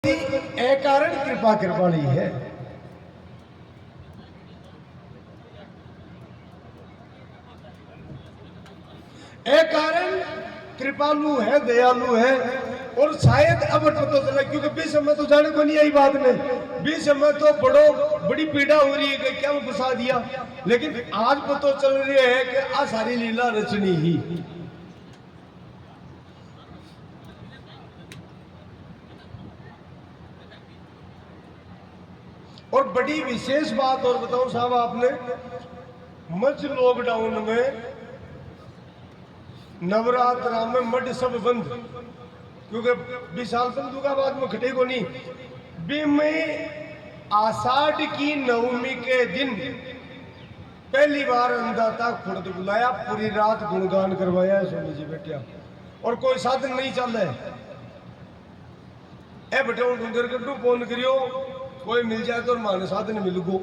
कारण कृपा कृपाली है। कारण कृपालु है, दयालु है। और शायद अब पता चला, क्योंकि बीच समय तो जाने को नहीं आई बात में, बीच समय तो बड़ी पीड़ा हो रही है कि क्या मैं फंसा दिया। लेकिन आज पता चल रही है कि आ सारी लीला रचनी ही। और बड़ी विशेष बात और बताऊं साहब, आपने मच लॉकडाउन में नवरात्रा में मठ सब बंद, क्योंकि 20 साल बंद का बाद में खटे को नहीं भी। मैं आषाढ़ की नवमी के दिन पहली बार अंदाता खुद बुलाया, पूरी रात गुणगान करवाया स्वामी जी बैठा, और कोई साधन नहीं चल रहा है। ए बेटा डूंगर कटू फोन करियो, कोई मिल जाए तो मान साधन मिल गो।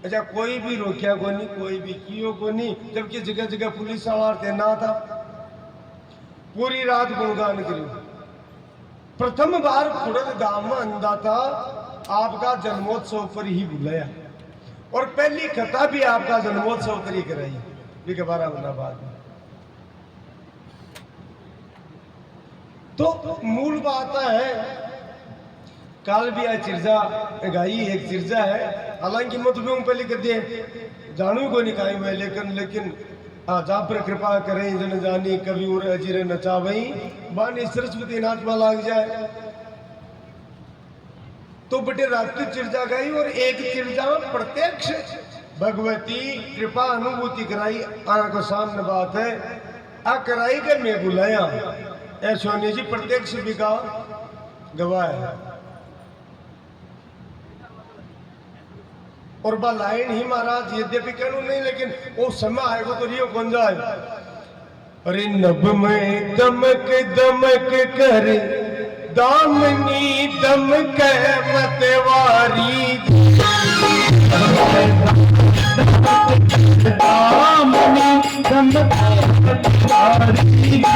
अच्छा कोई भी रोकिया को नहीं, कोई भी कियो को नहीं, जबकि जगह जगह पुलिस वाला तैनात था। पूरी रात गुणगान करियो। प्रथम बार खुड़द धाम में अंदाता आपका जन्मोत्सव पर ही बुलाया, और पहली कथा भी आपका जन्मोत्सव पर ही कराई, भी 12 महीना बाद। तो मूल बात है, काल भी आ चिर्जा गाई एक चिर्जा है, हालांकि मत भी पहले कर दिए जानू को नहीं खाई हुए, लेकिन जा पर कृपा करें जन जानी, कभी उर अजीरे नचावई बानी सरस्वती नाच में लाग जाए। तो बटे रात्रि चिर्जा गाई, और एक चिर्जा प्रत्यक्ष भगवती कृपा अनुभूति कराई। आंख सामने बात है, आ कराई के मैं बुलाया ऐ सोनी जी प्रत्यक्ष भी का गवाह है। और बा लाइन ही महाराज यद्यपि कहूं नहीं, लेकिन वो समय आएगा तो रियो कौन जाए। अरे नभ में दमक दमक कर दामनी दमक मतवारी, दामनी दमक मतवारी,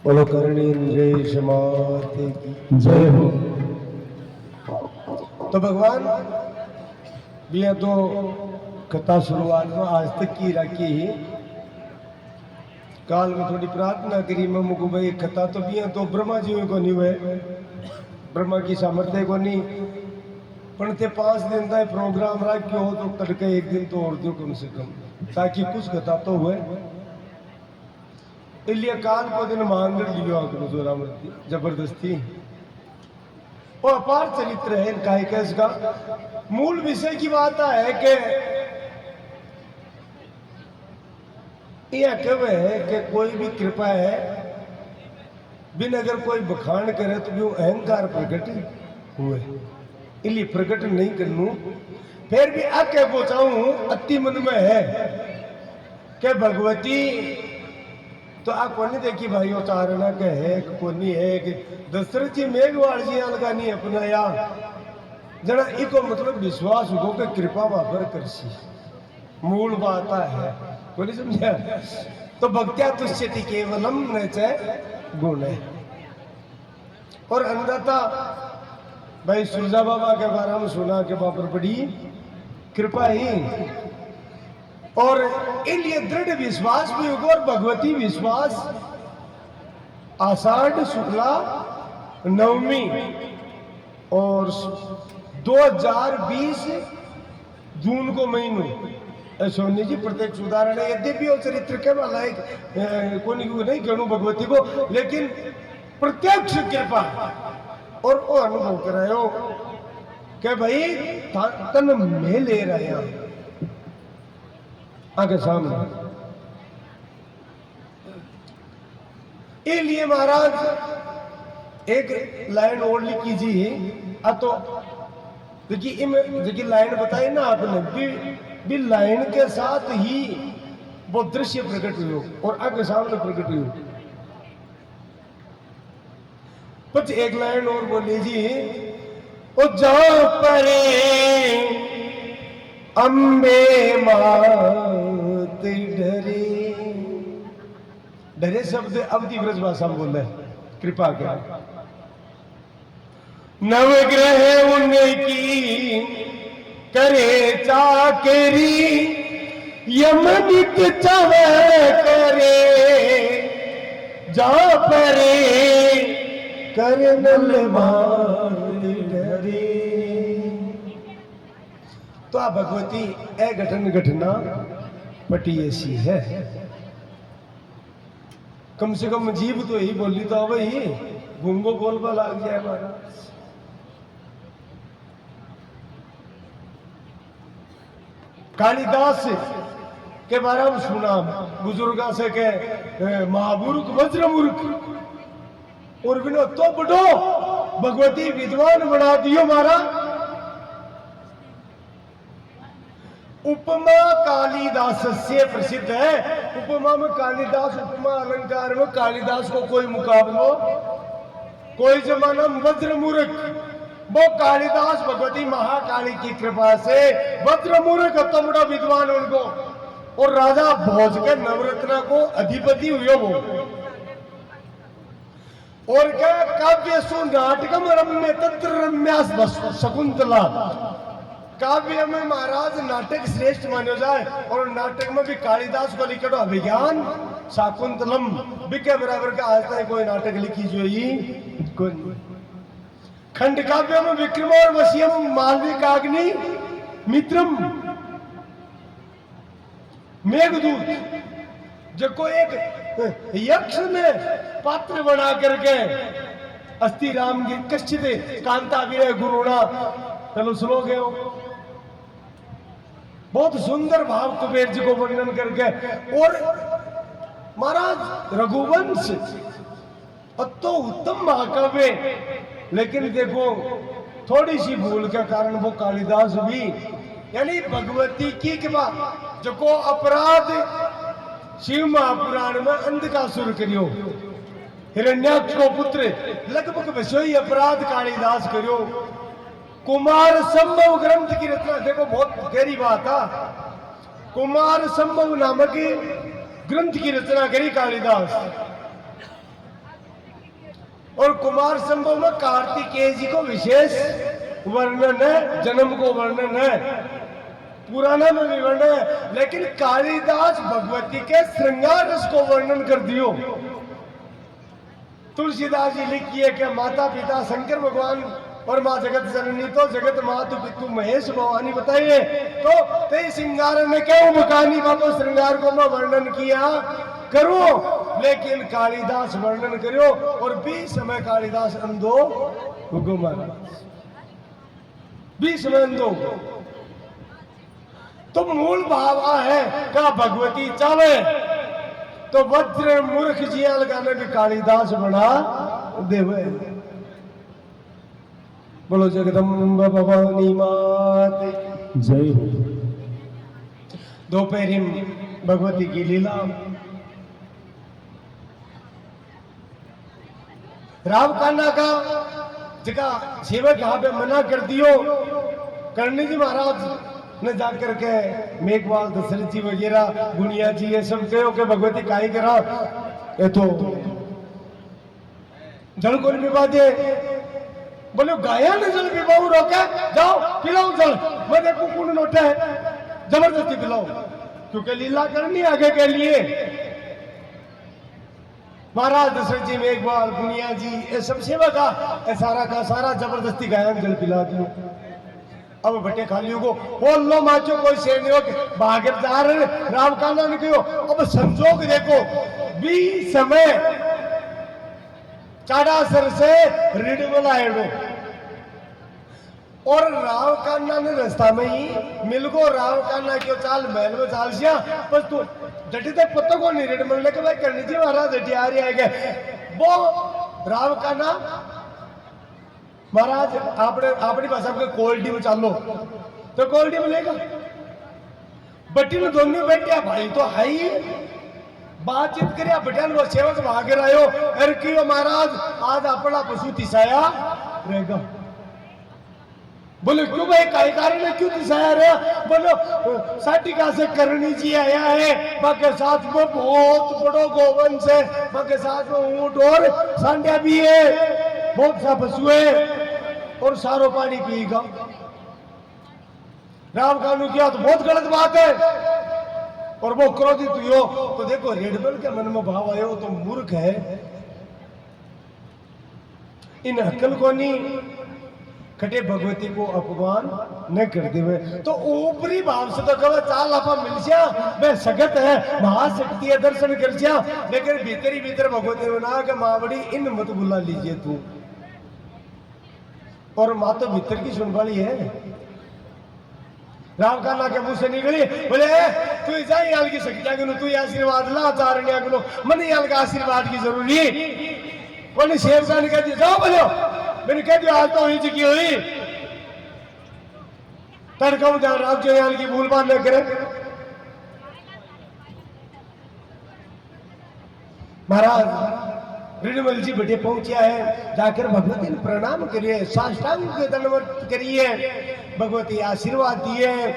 बोलो कर्णेन्द्रेश माते की जय हो। तो भगवान बिया तो कथा शुरुआत में आज तक की रखी काल में थोड़ी प्रार्थना करी मैं मुझको भाई कथा तो बिया तो ब्रह्मा जी को नहीं हुए ब्रह्मा की सामर्थ्य को नहीं पण ते 5 दिन का प्रोग्राम रखो तो तड़के एक दिन तो और दो कम से कम ताकि कुछ कथा तो हुए इसलिए काल को दिन मांग लियो आगो जोरामती जबरदस्ती और अपार चरित्र है इनका एक इसका मूल विषय की बात है कि यह कब है कि कोई भी कृपा है बिन अगर कोई बखान करे तो भी अहंकार प्रकट हुए इसलिए प्रकट नहीं करनू फिर भी आके पहुंचाऊं अति मन में है कि भगवती तो आ कोनी देखी भाई उचारणा के है कोनी है कि दशरथ जी मेघवाल जी अलगानी अपनाया जना इको मतलब विश्वास हो कि कृपा वापर करसी मूल बात है बोली समझा। तो भक्त्या तुष्यति केवलम न च गुण है। और अन्नदाता भाई सुरजा बाबा के बारे में सुना के बापर बड़ी कृपा ही और इनलिए दृढ़ विश्वास भी होगा। और भगवती विश्वास आषाढ़ शुक्ला नवमी और 2020 जून को महीनों सोनी जी प्रत्यक्ष उदाहरण है। यद्यपि और चरित्र के लायक को नहीं कहूँ भगवती को, लेकिन प्रत्यक्ष कृपा और वो अनुभव करायो कि भाई तन में ले रहे हैं आगे सामने। इसलिए महाराज एक लाइन और लिखी जी तो देखिए देखिए लाइन बताई ना आपने भी लाइन के साथ ही वो दृश्य प्रकट हुए और आगे सामने प्रकट हुए। कुछ एक लाइन और बोली जी ओ जहां परे अम्बे मात डरे। डरे शब्द अवधि ब्रज भाषा में बोल रहे कृपा के। नवग्रह उनकी करे चाकरी यमनित चवे करे जा परे करनल डरे। तो आ भगवती ए घटना पटी ऐसी है। कम से कम जीव तो यही बोली तो अब ही घूंगो बोलबा लाग जाए हमारा। कालिदास के बारे में सुना बुजुर्गा से के महामूर्ख वज्रमूर्ख और बिनो तो बड़ो भगवती विद्वान बना दियो मारा। उपमा कालिदास से प्रसिद्ध है। उपमा में कालिदास, उपमा अलंकार में कालिदास को कोई मुकाबला कोई जमाना वज्रमूर्ख वो कालिदास भगवती महाकाली की कृपा से वज्रमूर्ख तो बड़ा विद्वान उनको और राजा भोज के नवरत्न को अधिपति हुए वो। और क्या काव्य सु नाटकम रम्य तत्र रम्यास शकुंतला। काव्य में महाराज नाटक श्रेष्ठ मानो जाए और नाटक में भी कालिदास को लिखो अभिज्ञान शाकुंतलम बिके बराबर का आज तक कोई नाटक लिखी जो ही कोई। खंड काव्य में विक्रम और वशियम मालविकाग्नि मित्रम मेघदूत जो एक यक्ष ने पात्र बना करके अस्ति राम की कश्चित कांता विरह गुरुणा चलो श्लोक है बहुत सुंदर भाव कुबेर जी को वर्णन करके। और महाराज रघुवंश तो उत्तम महाकाव्य, लेकिन देखो थोड़ी सी भूल के कारण वो कालिदास भी यानी भगवती की कृपा जो को अपराध शिव महापुराण में अंधकासुर करियो हिरण्याक्ष को पुत्र लगभग वैसे अपराध कालिदास करियो। कुमार संभव ग्रंथ की रचना देखो बहुत गहरी बात है। कुमार संभव नामक ग्रंथ की रचना करी कालिदास और कुमार संभव में कार्तिकेय जी को विशेष वर्णन है, जन्म को वर्णन है, पुराना में भी वर्णन है। लेकिन कालिदास भगवती के श्रृंगार रस को वर्णन कर दियो। तुलसीदास जी लिखिए कि माता पिता शंकर भगवान और माँ जगत जननी तो जगत मातु पितु महेश भवानी बताइए। तो ते श्रृंगार में क्यों मुकानी बाबा श्रृंगार को मैं वर्णन किया करो, लेकिन कालिदास वर्णन करो और 20 समय कालिदास अंधो बीस में अंधो। तो मूल भाव है का भगवती चावे तो वज्र मूर्ख जिया लगाने भी कालिदास बना देवे। बोलो जगदम्बा भवानी मात जय हो। दोपहरी भगवती की लीला राम कान्हा का जगह सेवक यहाँ पे मना कर दियो। करणी जी महाराज ने जाकर के मेघवाल दशरथ जी वगैरह गुनिया जी ये सब कहो कि भगवती काई करा ये तो जल को पिवा दे। बोले गाया ने जल पिवाऊ रोके, जाओ पिलाओ जल। मैं देखो कौन नोटा है, जबरदस्ती पिलाओ, क्योंकि लीला करनी आगे के लिए। महाराज दशरथ जी मेघवाल गुनिया जी ये सब सेवा का सारा जबरदस्ती गाया जल पिला दियो। अब बटे खाली को बोल लो माचो कोई शेर नहीं हो भागर जा रहे राम काना ने कहो। अब संजोग देखो भी समय चाड़ासर से रिडमला एडो और राव कान्ना ने रास्ता में ही मिल को राव कान्ना क्यों चाल महल में चाल सिया बस तू जटी तक पत्तों को नहीं रिडमल ने भाई करनी थी महाराज जटी आ रही है वो राव कान्ना महाराज आपने अपनी भाषा में कोल्डी में चालो तो कोल्डी में लेगा बट्टी में दोनों बैठे भाई तो है ही बातचीत करिया बटन वो सेवक भागे आयो अरे क्यों महाराज आज अपना पशु तिसाया रहेगा। बोले क्यों भाई काय कारण है क्यों तिसाया रहा। बोलो साटिका से करणी जी आया है, बाकी साथ में बहुत बड़ो गोवंश है, बाकी साथ में ऊंट और सांडिया भी है, बहुत सा पशु है और सारो पानी पिएगा। राम कानू किया तो बहुत गलत बात है और वो क्रोधित हुई तो देखो रेडबल के मन में भाव आयो तो मूर्ख है, इन अकल को नहीं खटे भगवती को अपमान न कर देवे तो ऊपरी भाव से तो कहे चाल आपा मिलसिया मैं सगत है महाशक्ति है दर्शन कर सिया, लेकिन भीतर ही भीतर भगवती ने ना कि मावड़ी इन मत बुला लीजिए तू। और माँ तो भीतर की सुन वाली है। राम कान्हा के मुंह से निकली बोले तू जाए याल की शक्तियां गिनो तू आशीर्वाद ला चारण्या गिनो मन याल का आशीर्वाद की जरूरी बोले शेर खान कह दिया जाओ बोलो मैंने कह दिया आज तो हुई चुकी हुई तड़का ध्यान राम जो याल की भूल बात न करे। महाराज रिडमल जी बेटे पहुंचा है, जाकर भगवती ने प्रणाम करिए, साष्टांग के दंडवत करिए, भगवती आशीर्वाद दिए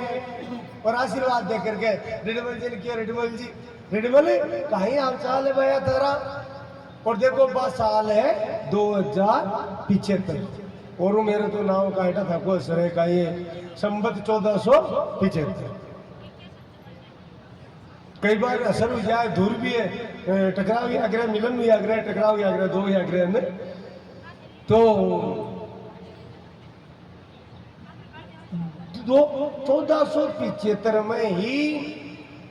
और आशीर्वाद दे करके रिडमल जी ने किया रिडमल कहीं हाल चाल है भैया तेरा। और देखो बस साल है 2075 और मेरे तो नाम काटा था को सरे का ये संबत 1475। कई बार असर हो जाए दूर भी है टकराव ही आग्रह मिलन भी आग्रह टकराव ही आग्रह दो ही आग्रह में तो 1475 में ही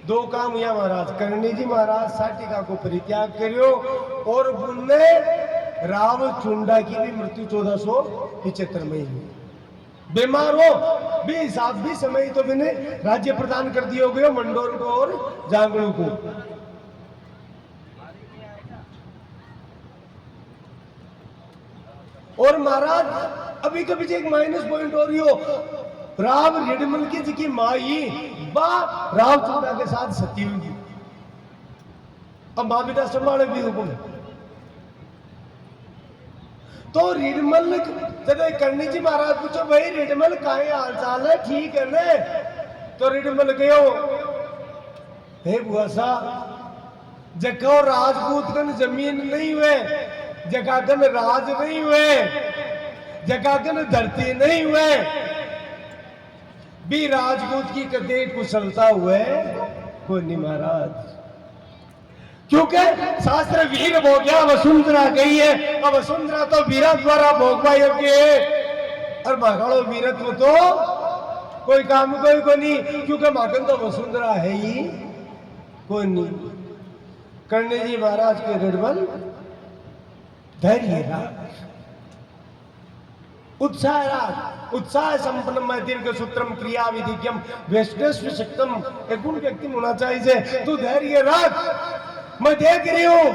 दो काम हुआ महाराज। करणी जी महाराज साटिका को परित्याग करियो और बुन्ने राव चुंडा की भी मृत्यु 1475 में ही बीमार हो भी हिसाब भी समय तो मैंने राज्य प्रदान कर दिया गयो मंडोर को और जांगड़ू को। और महाराज अभी कभी एक माइनस पॉइंट हो रही हो राव रिडमल की जी की माई बा राव चुंडा के साथ सती होगी। अब मां बेटा संभाले भी हुकुम तो रिडमल जब करणी जी महाराज पूछो भाई रिडमल काहे हाल चाल है ठीक है ने तो रिडमल गयो हे बुआ सा जगह राजपूत कन जमीन नहीं हुए जगह कन राज नहीं हुए जगह कन धरती नहीं हुए भी राजपूत की कदे कुशलता हुए कोई नहीं महाराज, क्योंकि शास्त्र वीर भोग्या वसुंधरा गई है और वसुंधरा तो वीरा द्वारा भोगवा योग्य है और महाकालो वीरत्व तो कोई काम कोई नहीं क्योंकि माकन तो वसुंधरा है ही कोई नहीं। करणी जी महाराज के रिडमल धैर्य राज उत्साह संपन्न दीर्घ सूत्रम क्रिया विधिज्ञम वेष्टेश्व शक्तम एक गुण व्यक्ति होना चाहिए। तू धैर्य रख मैं देख रही हूं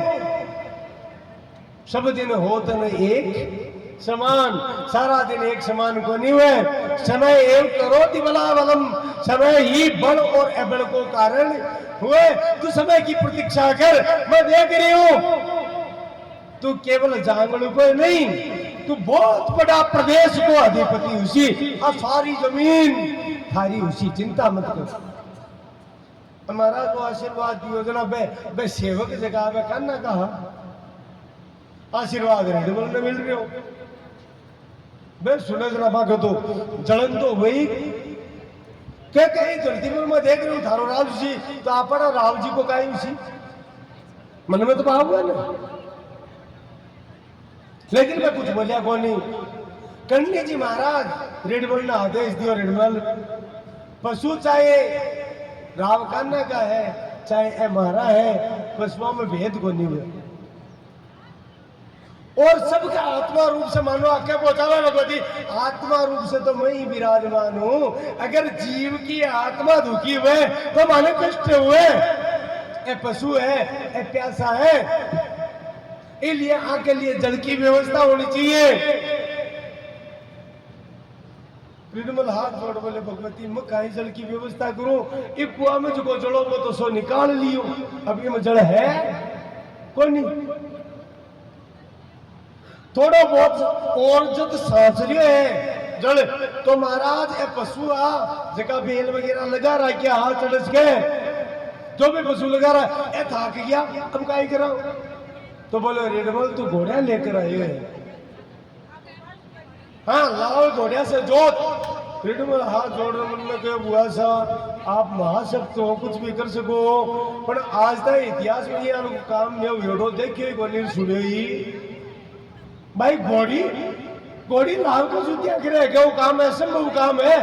सब दिन होत न एक समान सारा दिन एक समान को नहीं हुए समय एवं करो बलावलम समय ही बल और अबल को कारण हुए। तू समय की प्रतीक्षा कर मैं देख रही हूं तू केवल जांगड़ू को नहीं तू बहुत बड़ा प्रदेश को अधिपति उसी और सारी जमीन थारी उसी, चिंता मत कर। हमारा तो आशीर्वाद दियो जना बे सेवक जगह पे करना कहा आशीर्वाद रेडमल ने मिल रहे हो बे सुने जना बाको तो जलन तो वही क्या कहीं जल्दी में देख रहे हूँ थारो राव जी तो अपना राव जी को कहीं उसी मन में तो भाव हुआ ना, लेकिन मैं कुछ बोलिया कौन नहीं। कन्नी जी महाराज रेडमल ने आदेश दियो, रेडमल पशु चाहे राव कान्ना का है चाहे हमारा है, पशुओं में भेद को नहीं हुआ और सबका आत्मा रूप से मानो आके पहुंचावा भगवती। आत्मा रूप से तो मैं ही विराजमान हूं, अगर जीव की आत्मा दुखी हुए तो माने कष्ट हुए। ए पशु है, ए प्यासा है, इसलिए आके लिए जल की व्यवस्था होनी चाहिए। निर्मल हाथ जोड़ बोले भगवती मैं कहीं जल की व्यवस्था करूं, एक कुआ में जो जड़ो वो तो सो निकाल लियो, अभी में जड़ है कोई नहीं। थोड़ा बहुत और जब सांचरियो है जड़ तो महाराज ए पशु आ जगह बेल वगैरह लगा रहा क्या हाथ चढ़स के जो भी पशु लगा रहा है थक गया अब क्या करा तो बोले रेडमल तू घोड़ा लेकर आए है, हाँ लाओ घोड़िया से जोत। रेडमल हाथ जोड़ मन में कहे बुआ सा आप महाशक्त हो कुछ भी कर सको पर आज तक इतिहास में यार काम ने वेड़ो देखे गोली सुने ही भाई घोड़ी घोड़ी लाल को जुतिया गिरे क्या वो काम है, संभव काम है।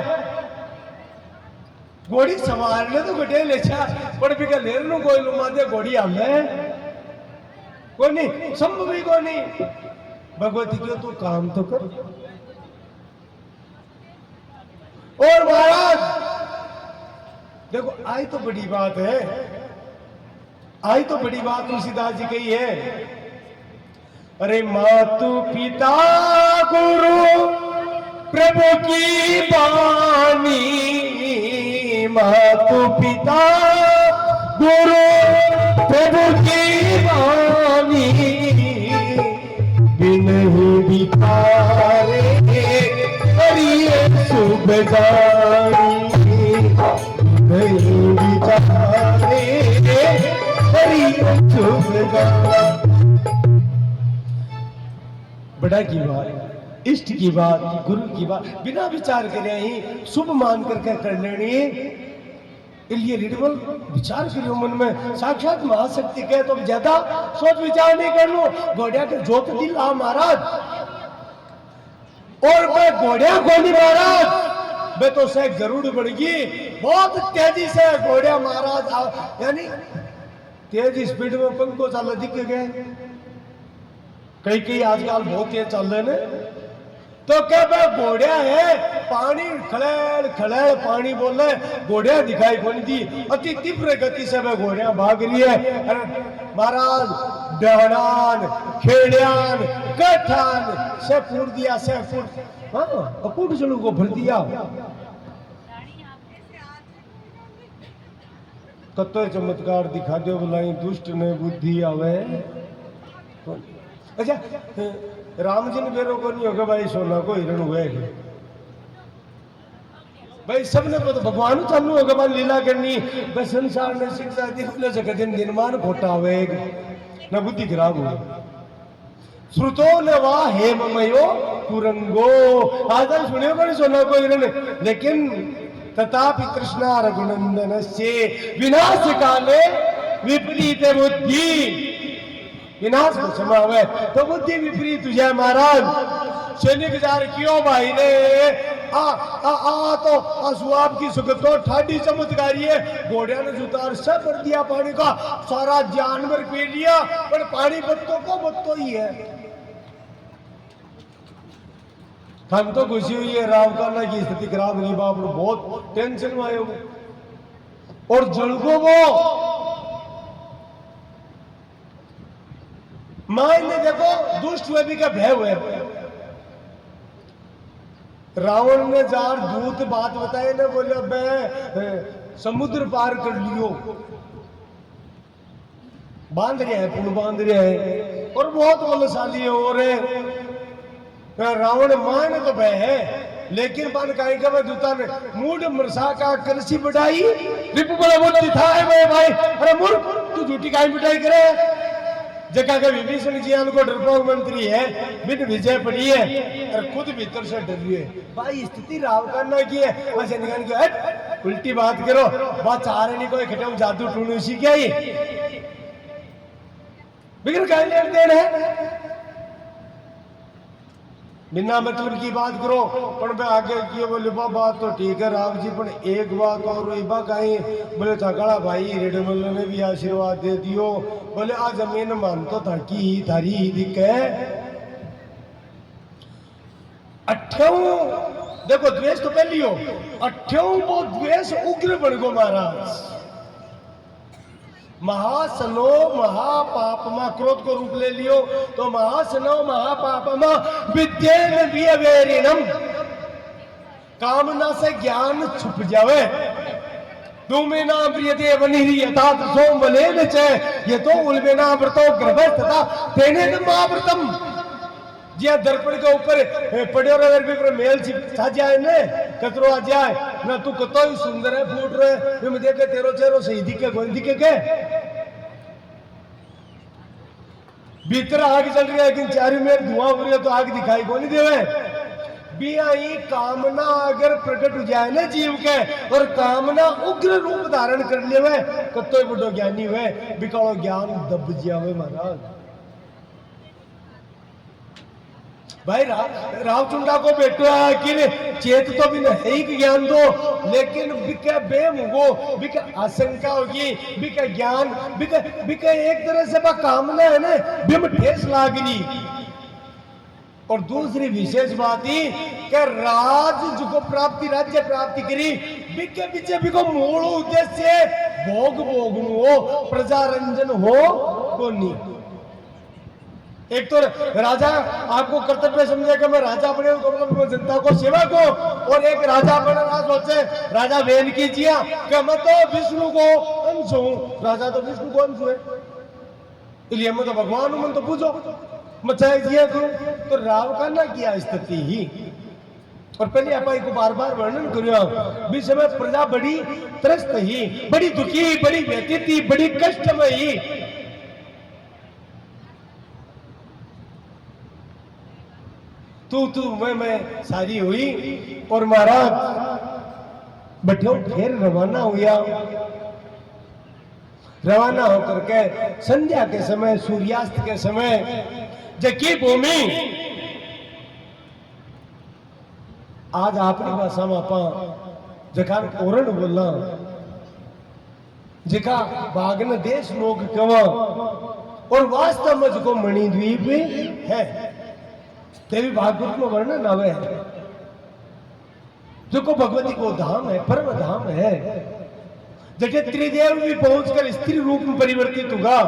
घोड़ी सवारने तो गटे ले छा पर भी का लेर नो कोई लुमा दे घोड़ी हमें कोई नहीं, संभव ही कोई नहीं। भगवती क्यों तू काम तो कर। और महाराज देखो आई तो बड़ी बात है, आई तो बड़ी बात तुलसीदास जी कही है। अरे मातु पिता गुरु प्रभु की बानी, मातु पिता गुरु प्रभु की बानी, बिनहि बिचारे करिए शुभ जानी, बिनहि बिचारे करिए शुभ जानी। बड़ा की बात, इष्ट की बात, गुरु की बात बिना विचार करे ही शुभ मान करके कर लेनी, इसलिए रिडमल विचार करियो मन में साक्षात महाशक्ति कहे तो ज्यादा सोच विचार नहीं कर लो। घोड़िया के जोत दिल आ महाराज और मैं घोड़िया को नहीं महाराज मैं तो से गरुड़ बढ़ गई बहुत तेजी से घोड़िया महाराज यानी तेज स्पीड में पंखो चाल दिख गए कई आजकल बहुत तेज चल रहे ने तो क्या वह घोड़िया है पानी खड़ेड़ खड़ेड़ पानी बोल रहे घोड़िया दिखाई कौन दी अति तीव्र गति से वह घोड़िया भाग रही है। अरे महाराज डहड़ान खेड़ियान कठान से फूट दिया से फूट हाँ फूट जड़ों को भर दिया कतो चमत्कार दिखा दो बुलाई दुष्ट ने बुद्धि आवे। अच्छा राम जी ने बेरो को नहीं होगा भाई सोना को हिरण हुए भाई सबने तो भगवान चालू होगा भाई लीला करनी बस संसार ने शिक्षा दी बोले जगत निर्माण खोटा हुए न बुद्धि खराब हुई श्रुतो न वाह हेममयो कुरंगो आज सुने को नहीं सोना को हिरण लेकिन तथापि कृष्णा रघुनंदन से विनाश काले विपरीत बुद्धि विनाश को समावे तो बुद्धि विपरीत तुझे महाराज सैनिक जार क्यों भाई ने तो असुआब की सुगत तो ठाडी चमत्कारी है घोड़िया ने जुतार सब भर दिया पानी का सारा जानवर पी लिया पर पानी बत्तों को बत्तों ही है। हम तो खुशी हुई है राम कान्हा की स्थिति खराब नहीं बाप बहुत टेंशन में आए और जलगो वो मां ने देखो दुष्ट हुए भी का भय हुए रावण ने जार दूत बात बताए ना बोले मैं समुद्र पार कर लियो बांध रहे हैं पुल बांध रहे हैं और बहुत बलशाली है और रावण मान तो भय है, लेकिन बन काई का दूता ने मूड मरसा का करसी बढ़ाई रिपु बड़ा बोलती था है भाई। अरे मूर्ख, तू झूठी काई पिटाई करे। जगह का विभीषण जी को डरपोक मंत्री है, बिन विजय पड़ी है और खुद भीतर से डर रही है। भाई स्थिति राव करना की है, वैसे निकाल के उल्टी बात करो, बात चाह रहे नहीं कोई खटम जादू टूणू सी क्या ही बिगड़ का लेन देन है, बिना मतलब की बात करो। पर मैं आगे किए बोले बात तो ठीक है राव जी, पर एक बात और इबा कहीं बोले थकाड़ा भाई रेडमल ने भी आशीर्वाद दे दियो। बोले आ जमीन मानतो था कि थारी दिख है अठ्ठ्यों, देखो द्वेष तो पहली हो, अठ्ठ्यों वो द्वेष उग्र बन गो महाराज। महासनो महापापमा क्रोध को रूप ले लियो तो महासनो महापापमा विद्येन विवेरिणम, कामना से ज्ञान छुप जावे। तुमेना प्रियते वनिहि यथा सोम बलेन च ये तो उल्बेना व्रतो गर्भस्थ तथा तेने महाव्रतम। जिया दर्पण के ऊपर पड़ियो रहे भी पर मेल छा जाए ने कतरो आ जाए ना, तू कतो ही सुंदर है फूट रहे तुम देखे तेरो चेहरो सही दिखे कोई दिखे के भीतर आग चल रही है, लेकिन चारों में धुआं हो रही है तो आग दिखाई को नहीं देवे। बिया ही कामना अगर प्रकट हो जाए ना जीव के और कामना उग्र रूप धारण कर लेवे कतो ही बड़ो ज्ञानी हुए बिकालो ज्ञान दब जावे महाराज। भाई रावचुंडा को बेटो कि चेत तो भी नहीं ज्ञान दो, लेकिन बिके बेम हो बिके आशंका होगी बिके ज्ञान बिके एक तरह से कामना है ना बिम ठेस लागनी। और दूसरी विशेष बात ही कि राज जो प्राप्ति राज्य प्राप्ति करी बिके पीछे बिको मूल उद्देश्य भोग भोग हो प्रजा रंजन हो को नहीं। एक तो राजा आपको कर्तव्य समझे कि मैं राजा बने तो जनता को सेवा को, और एक राजा बनना सोचे राजा वेन कीजिए कि मैं तो विष्णु को अंश हूं। राजा तो विष्णु को अंश है, इसलिए मैं तो भगवान हूं, मैं तो पूछो मैं चाहे जिया करूं। तो राव का ना किया स्थिति ही, और पहले आप को बार बार वर्णन करो भी समय प्रजा बड़ी त्रस्त ही, बड़ी दुखी, बड़ी व्यतीत थी, बड़ी कष्टमय ही। तू मैं सारी हुई और महाराज बैठो फिर रवाना हुआ। रवाना होकर के संध्या के समय सूर्यास्त के समय जकी भूमि आज आपकी भाषा में आपा जखा ओरण बोलना जखा भागन देश लोग कवा और वास्तव में जो मणिद्वीप है तेरी भागवत में वर्णन आवे है जो को भगवती को धाम है, परम धाम है, जैसे त्रिदेव भी पहुंचकर स्त्री रूप में परिवर्तित होगा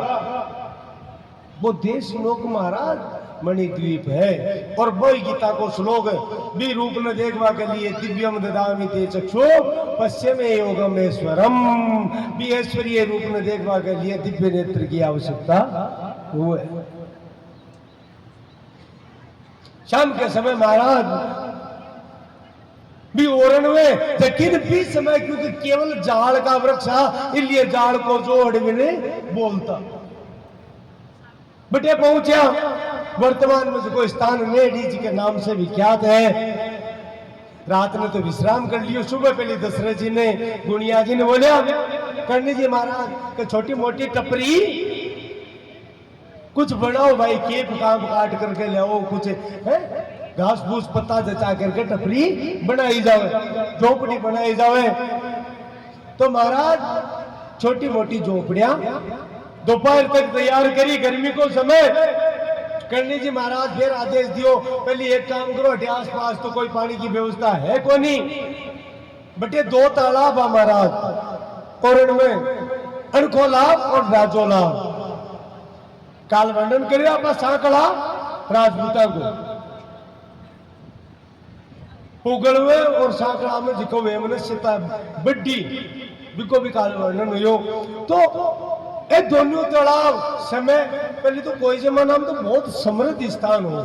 वो देश लोक महाराज मणिद्वीप है। और वही गीता को श्लोक भी रूप न देखवा के लिए दिव्यम ददामि ते चक्षु पश्चिमे योगमेश्वरम, भी ऐश्वर्य रूप न देखवा के लिए दिव्य नेत्र की आवश्यकता वो है। शाम के समय महाराज भी ओरण में लेकिन भी समय क्योंकि केवल जाड़ का वृक्ष इसलिए जाड़ को जोड़ भी बोलता बटे पहुंचा। वर्तमान में जो स्थान नेडी जी के नाम से विख्यात है। रात ने तो विश्राम कर लियो, सुबह पहले दशरथ जी ने गुणिया जी ने बोलिया करनी जी महाराज के छोटी मोटी टपरी कुछ बनाओ भाई, केप काम काट करके ले आओ, कुछ है घास फूस पत्ता जचा करके टपरी बनाई जावे, झोपड़ी बनाई जावे। तो महाराज छोटी मोटी झोपड़ियां दोपहर तक तैयार करी, गर्मी को समय करनी जी महाराज फिर आदेश दियो पहले एक काम करो हटे आस पास तो कोई पानी की व्यवस्था है को नहीं बटे दो तालाब है महाराज और इनमें अनखोलाब और राजोलाब। काल वर्णन करिए आप सांकड़ा राजपूता को उगलवे और सांकड़ा में जिको वे मनुष्यता बड्डी बिको भी काल वर्णन हुयो। तो ये दोनों तालाब समय पहले तो कोई जमाना में तो बहुत समृद्ध स्थान हो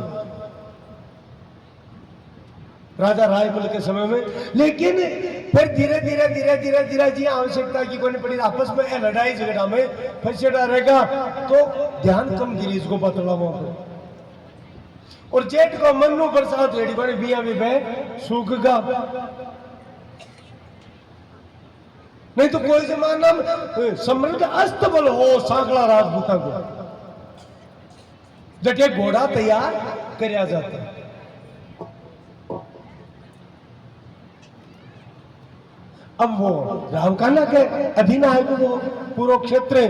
राजा रायमल के समय में। लेकिन फिर धीरे धीरे धीरे धीरे धीरे जी आवश्यकता की कोई पड़ी, आपस में लड़ाई झगड़ा में फंसेड़ा रहेगा तो ध्यान कम गिरी इसको बतला मौके। और जेठ को मनु बरसात रेडी बने बिया भी बह सूख गा, नहीं तो कोई जमाना में समृद्ध अस्तबल हो सांकड़ा राजपूता को जटे घोड़ा तैयार कराया जाता है। अब वो रामकाना के अधीन आए वो पूरा क्षेत्र,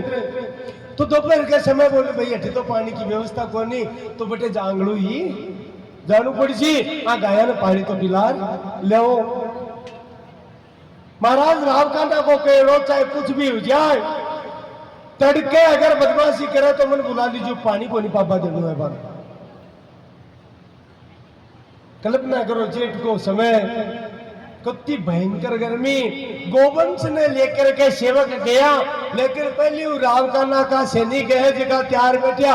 तो दोपहर के समय बोले भाई अठी तो पानी की व्यवस्था को नहीं, तो बेटे जांगड़ू ही जानू पड़ी सी आ गाया ने पानी तो पिला लो। महाराज रामकाना को कह रो चाहे कुछ भी हो जाए, तड़के अगर बदमाशी करे तो मन बुला लीजिए, पानी को नहीं पापा देना है बात। कल्पना करो जेठ को समय, कितनी भयंकर गर्मी, गोवंश ने लेकर के सेवक गया, लेकिन पहली रामकाना का सैनिक है जगह तैयार बैठा,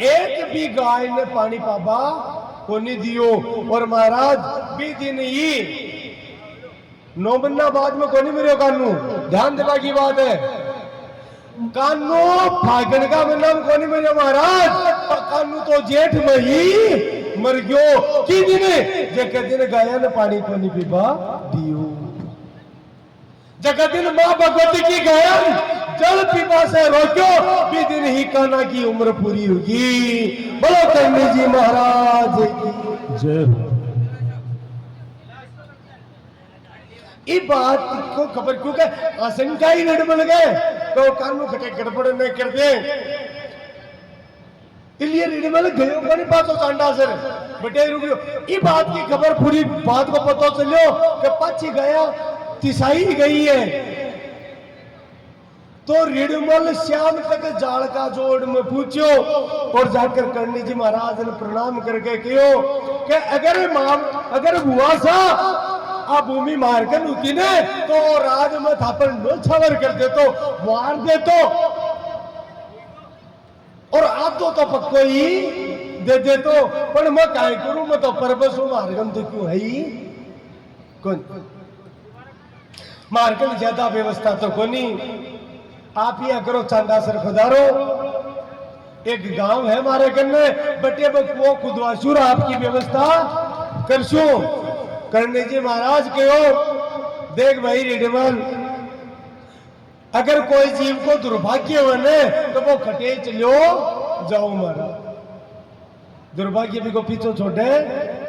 एक भी गाय ने पानी पापा को नहीं दियो। और महाराज भी दिन ही 9 महीना बाद में कोनी मेरे कानू, ध्यान देने की बात है, कानू फागण का महीना में कोनी मेरे महाराज, कानू तो जेठ में ही मर गयो की दिन जगह दिन गाया ने पानी को नहीं पीबा दियो, जगह दिन मां भगवती की गायन जल पीपा से रोक्यो, भी दिन ही काना की उम्र पूरी होगी। बोलो कन्नी जी महाराज की जय। ये बात को खबर क्योंकि आशंका ही गड़बड़ गए तो कानू खटे गड़बड़ न कर दे, इसलिए रिडमल गयो को नहीं पातो चांडा सर बेटे रुकियो। ये बात की खबर पूरी बात को पता चलो कि पाछी गया तिसाई गई है, तो रिडमल श्याम तक जाल का जोड़ में पूछो और जाकर कर्णी जी महाराज ने प्रणाम करके कहो कि अगर हुआ सा आ भूमि मार कर लूटी ने तो राज में थापड़ नोछावर कर दे तो मार दे तो, और आप तो पक्को ही दे तो, पर मैं काय करूं, मैं तो परबसो मार्गन तो क्यों है ही कौन मार्गन ज्यादा व्यवस्था तो कोनी। आप ही करो चांदा सर खुदारो, एक गांव है हमारे कन्ने बटे बकुओ खुदवाशुर आपकी व्यवस्था करशो। करने जी महाराज कहो देख भाई रिडमल, अगर कोई जीव को दुर्भाग्य बने तो वो खटे चलो जाओ मारा, दुर्भाग्य भी को पीछे छोड़े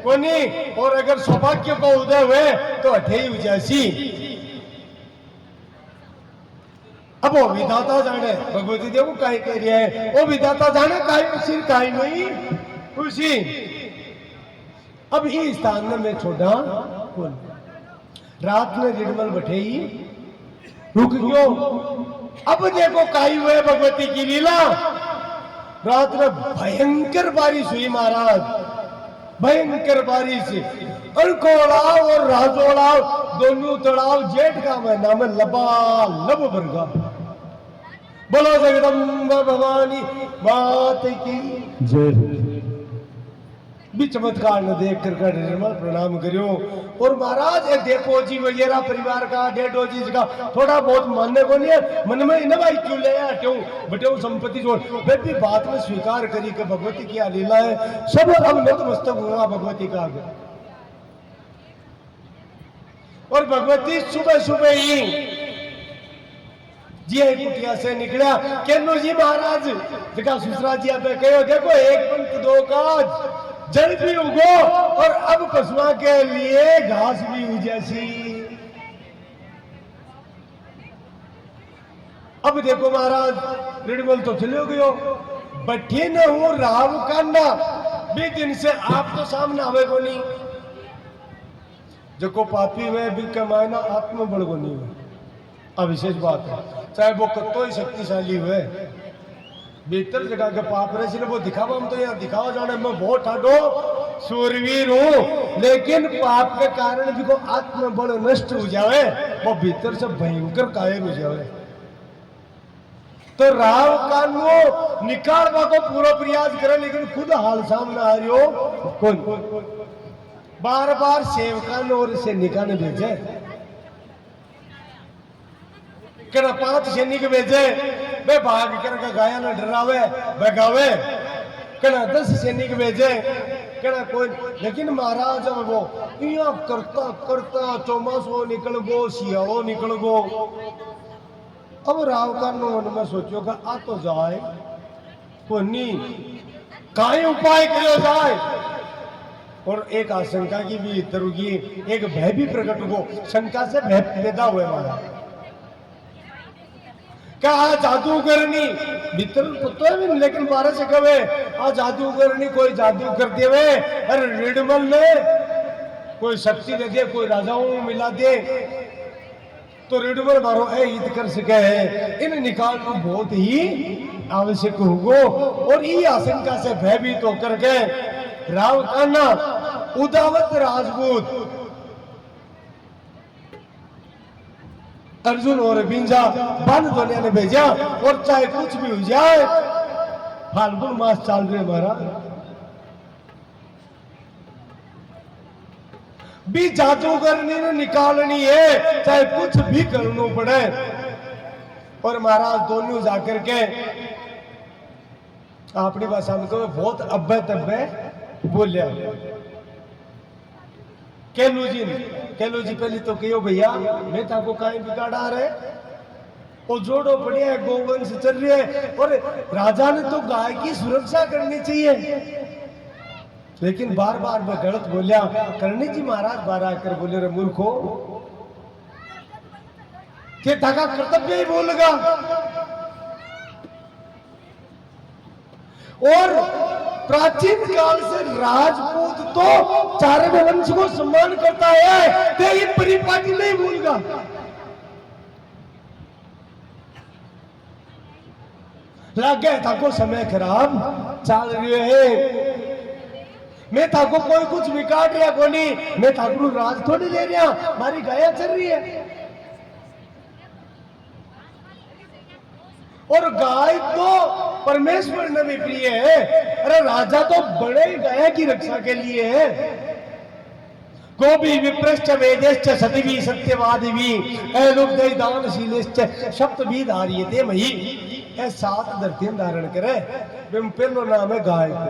को नहीं, और अगर सौभाग्य को उदय हुए तो अठे ही उजासी। अब वो विधाता जाने, भगवती देव काहे कह रही है, वो विधाता जाने काहे सिर काहे नहीं खुशी। अब ही स्थान में मैं छोड़ा कौन, रात में रिडमल बैठे ही रुक गयो। अब देखो काई हुए भगवती की लीला, रात में भयंकर बारिश हुई महाराज, भयंकर बारिश, अड़कोड़ाव और राजोड़ाव दोनों तड़ाव जेठ का महीना में लबालब भर गया। बोलो जगदम्बा भवानी मात की जय। भी चमत्कार न देख कर निर्मल प्रणाम करियो। और महाराज एक डेपो जी वगैरह परिवार का डेडो जी का थोड़ा बहुत मानने को नहीं है, मन में इन्हें भाई क्यों ले क्यों बटे संपत्ति जोड़, वे भी बात में स्वीकार करी कि भगवती की लीला है, सब अब नतमस्तक हुआ भगवती का आगे। और भगवती सुबह सुबह ही जी कुटिया से निकला, केनो जी महाराज जगह सुसरा जी आप कहो देखो एक पंथ दो काज, जल भी उगो और अब पशुओं के लिए घास भी उग जैसी। अब देखो महाराज रिडमल तो चले गयो, बठी न हो राव कांडा भी दिन से आप तो सामने आवे को नहीं, जो को पापी हुए भी कमाना आत्म बड़ को नहीं हुए। अब विशेष बात है, चाहे वो कतो ही शक्तिशाली हुए, भीतर जगह के पाप रहे वो दिखावा, हम तो यहाँ दिखावा जाने मैं बहुत ठाडो सूरवीर हूं, लेकिन पाप के कारण भी को आत्म बल नष्ट हो जाए, वो भीतर से भयंकर कायर हो जाए। तो राव कानू निकालवा को पूरा प्रयास करे, लेकिन खुद हाल सामने आ रही हो कौन। बार बार सेवकान और सैनिका ने भेजे, कड़ा 5 सैनिक भेजे, वे भाग कर गाया न डरावे भगावे, कड़ा 10 सैनिक भेजे, कड़ा कोई, लेकिन महाराज अब वो इया करता करता चौमासो निकल गो, सियालो निकल गो। अब राव का मन में सोचो कि आ तो जाए कोनी, काई उपाय करो जाए। और एक आशंका की भी इतर की, एक भय भी प्रकट हो, शंका से भय पैदा हुए हमारा, क्या आ जादू करनी भीतर पता भी नहीं, लेकिन बारह से कहे आ जादू करनी, कोई जादू करते हुए अरे रिडमल ने कोई शक्ति दे दे, कोई राजाओं मिला दे तो रिडमल मारो ए ईद कर सके है, इन निकालना बहुत ही आवश्यक होगो। और ये आशंका से भयभीत होकर के राव कान्हा उदावत राजपूत अर्जुन और बिंजा बन दुनिया ने भेजा, और चाहे कुछ भी हो जाए, फाल्गुन मास चल रहे हमारा भी जादूगरनी ने निकालनी है, चाहे कुछ भी करना पड़े। और महाराज दोनों जाकर के अपनी भाषा में तो बहुत अब्बे तब्बे बोलिया। केलू जी पहले तो कहो भैया मैं ताको कहीं बिगाड़ा रहे, और जोड़ो बढ़िया है, गोवंश चल रही है, और राजा ने तो गाय की सुरक्षा करनी चाहिए। लेकिन बार बार मैं गलत बोलिया, करनी जी महाराज बार आकर बोले रे मूर्खो, के ताका कर्तव्य ही बोलेगा। और प्राचीन काल से राजपूत तो चारण वंश को सम्मान करता है, ते ये परिपाटी नहीं भूलगा। लग गया था को समय खराब चल रहे है, मैं थाको कोई कुछ बिगाड़ रहा को नहीं, मैं थाको राज थोड़ी ले रहा, मारी गाया चल रही है। और गाय तो परमेश्वर ने भी प्रिय है, अरे राजा तो बड़े गाय की रक्षा के लिए है। गोभी विप्रश्च वेदेश्च सतिवी सत्यवादिवी एलुब्धि दानशीलेश्च सप्तभी धार्यते मही, ए 7 धरतियां धारण करे। पहलो नाम है गाय को,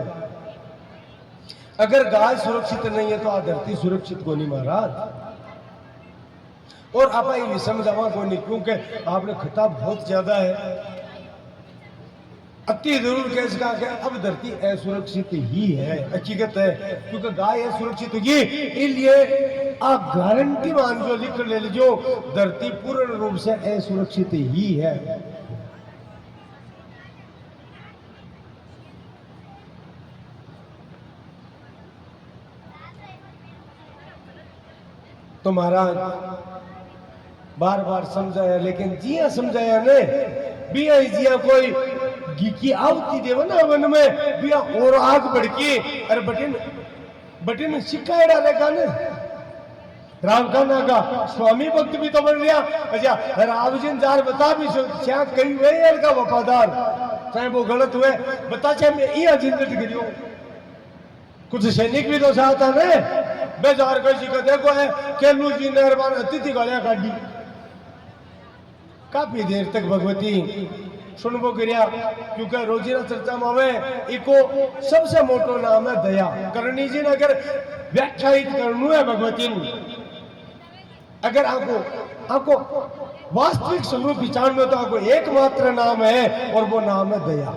अगर गाय सुरक्षित नहीं है तो आ धरती सुरक्षित को नहीं महाराज। और आप ये समझावा को नहीं, क्योंकि आपने खिताब बहुत ज्यादा है, अति जरूर कह सका कि अब धरती असुरक्षित ही है, हकीकत है, क्योंकि गाय असुरक्षित होगी, इसलिए आप गारंटी मान जो लिख ले लीजो, धरती पूर्ण रूप से असुरक्षित ही है। तो महाराज बार बार समझाया, लेकिन जिया समझाया ने बिया जिया कोई की आवती देव ना वन में बिया और आग बढ़की, अरे बटिन सिक्का डालेगा ने राम कान्हा का स्वामी भक्त भी तो बन गया। अच्छा राम जी जार बता भी क्या कई हुए का वफादार, चाहे वो गलत हुए बता, चाहे मैं ये जिंदगी गिरी कुछ सैनिक भी तो साथ आने बेजार कैसी का देखो है केलू जी मेहरबान अतिथि गालियां काटी, काफी देर तक भगवती सुनबो गिरिया, क्योंकि रोजीना चर्चा में आवे इको सबसे मोटो नाम है दया। करणी जी ने अगर व्याख्यायित करनु है भगवती, अगर आपको वास्तविक स्वरूप विचार में तो आपको एकमात्र नाम है, और वो नाम है दया।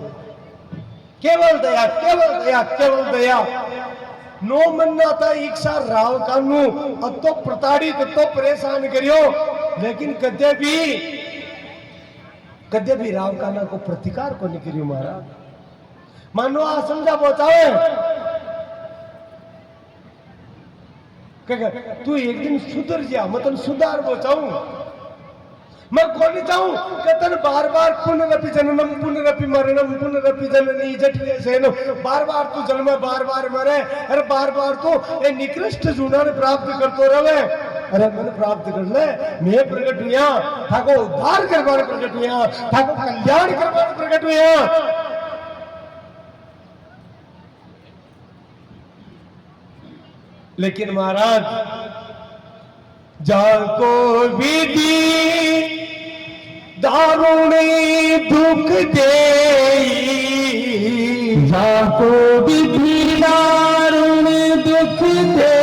केवल दया, केवल दया, केवल दया। नो मनना था इच्छा राव कानू अब तो प्रताड़ित तो परेशान करियो, लेकिन कदे भी राव कान्हा को प्रतिकार को नहीं करियो महाराज। मानो आ समझा पहुंचावे तू एक दिन सुधर जा, मतलब सुधार पहुंचाऊं, मैं कौन चाहूं कतन बार बार पुनरपि जननम पुनरपि मरणम पुनरपि जननी जठरे सेनो, बार बार तू जन्म बार बार मरे, अरे बार बार तू ए निकृष्ट जुना ने प्राप्त करतो रहे। अरे मैंने प्राप्त कर ले, मैं प्रकट हुआ थाको उद्धार करवाने प्रकट हुआ, थाको कल्याण करवाने प्रकट हुआ। लेकिन महाराज जाको विधि दारुणी दुख दे, जाको विधि दारुणी दुख दे,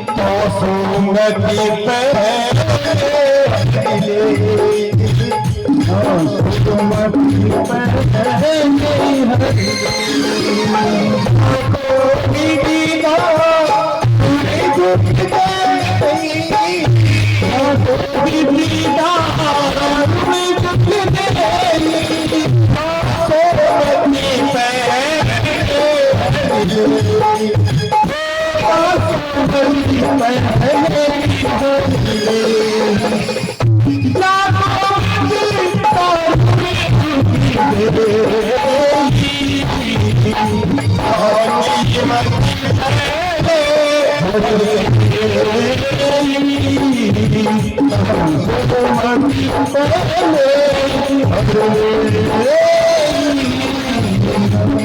तो सुमति पहले सुमति पहले जाको विधि दारुणी दुख दे, जाको विधि दारुणी दुख दे, सुमति पहले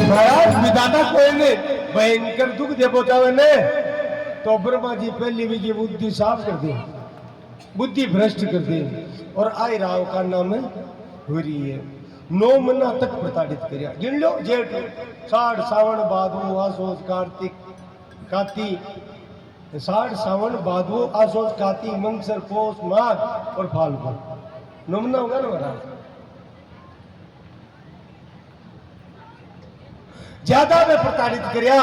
महाराज विधाता कोई ने भयंकर दुख दे पहुंचावे ने तो ब्रह्मा जी पहली भी की बुद्धि साफ कर दी, बुद्धि भ्रष्ट कर दी और आई राव का नाम हो रही है। 9 महीना तक प्रताड़ित कर गिन लो, जेठ साढ़ सावन भादो आसोज कार्तिक कार्तिक साढ़ सावन भादो आसोज कार्तिक मंगसर पौष माघ और फाल्गुन 9 महीना होगा ना महाराज। ज्यादा में प्रताड़ित करया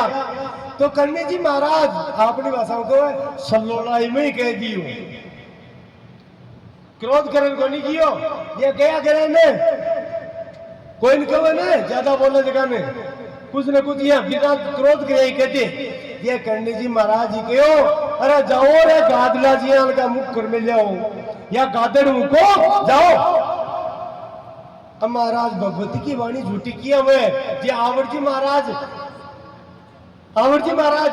तो करने जी महाराज अपनी भाषा को सल्लोलाई में ही कह दियो, क्रोध करण को नहीं कियो, ये क्या करे ने कोई नहीं कहे ने ज्यादा बोलने जगह में कुछ न कुछ ये बिना क्रोध करे ही कहते ये करने जी महाराज जी कहो अरे जाओ रे गादला जी का मुख कर में जाओ या गादड़ मुको जाओ। अब महाराज भगवती की वाणी झूठी की हमें जी आवरजी महाराज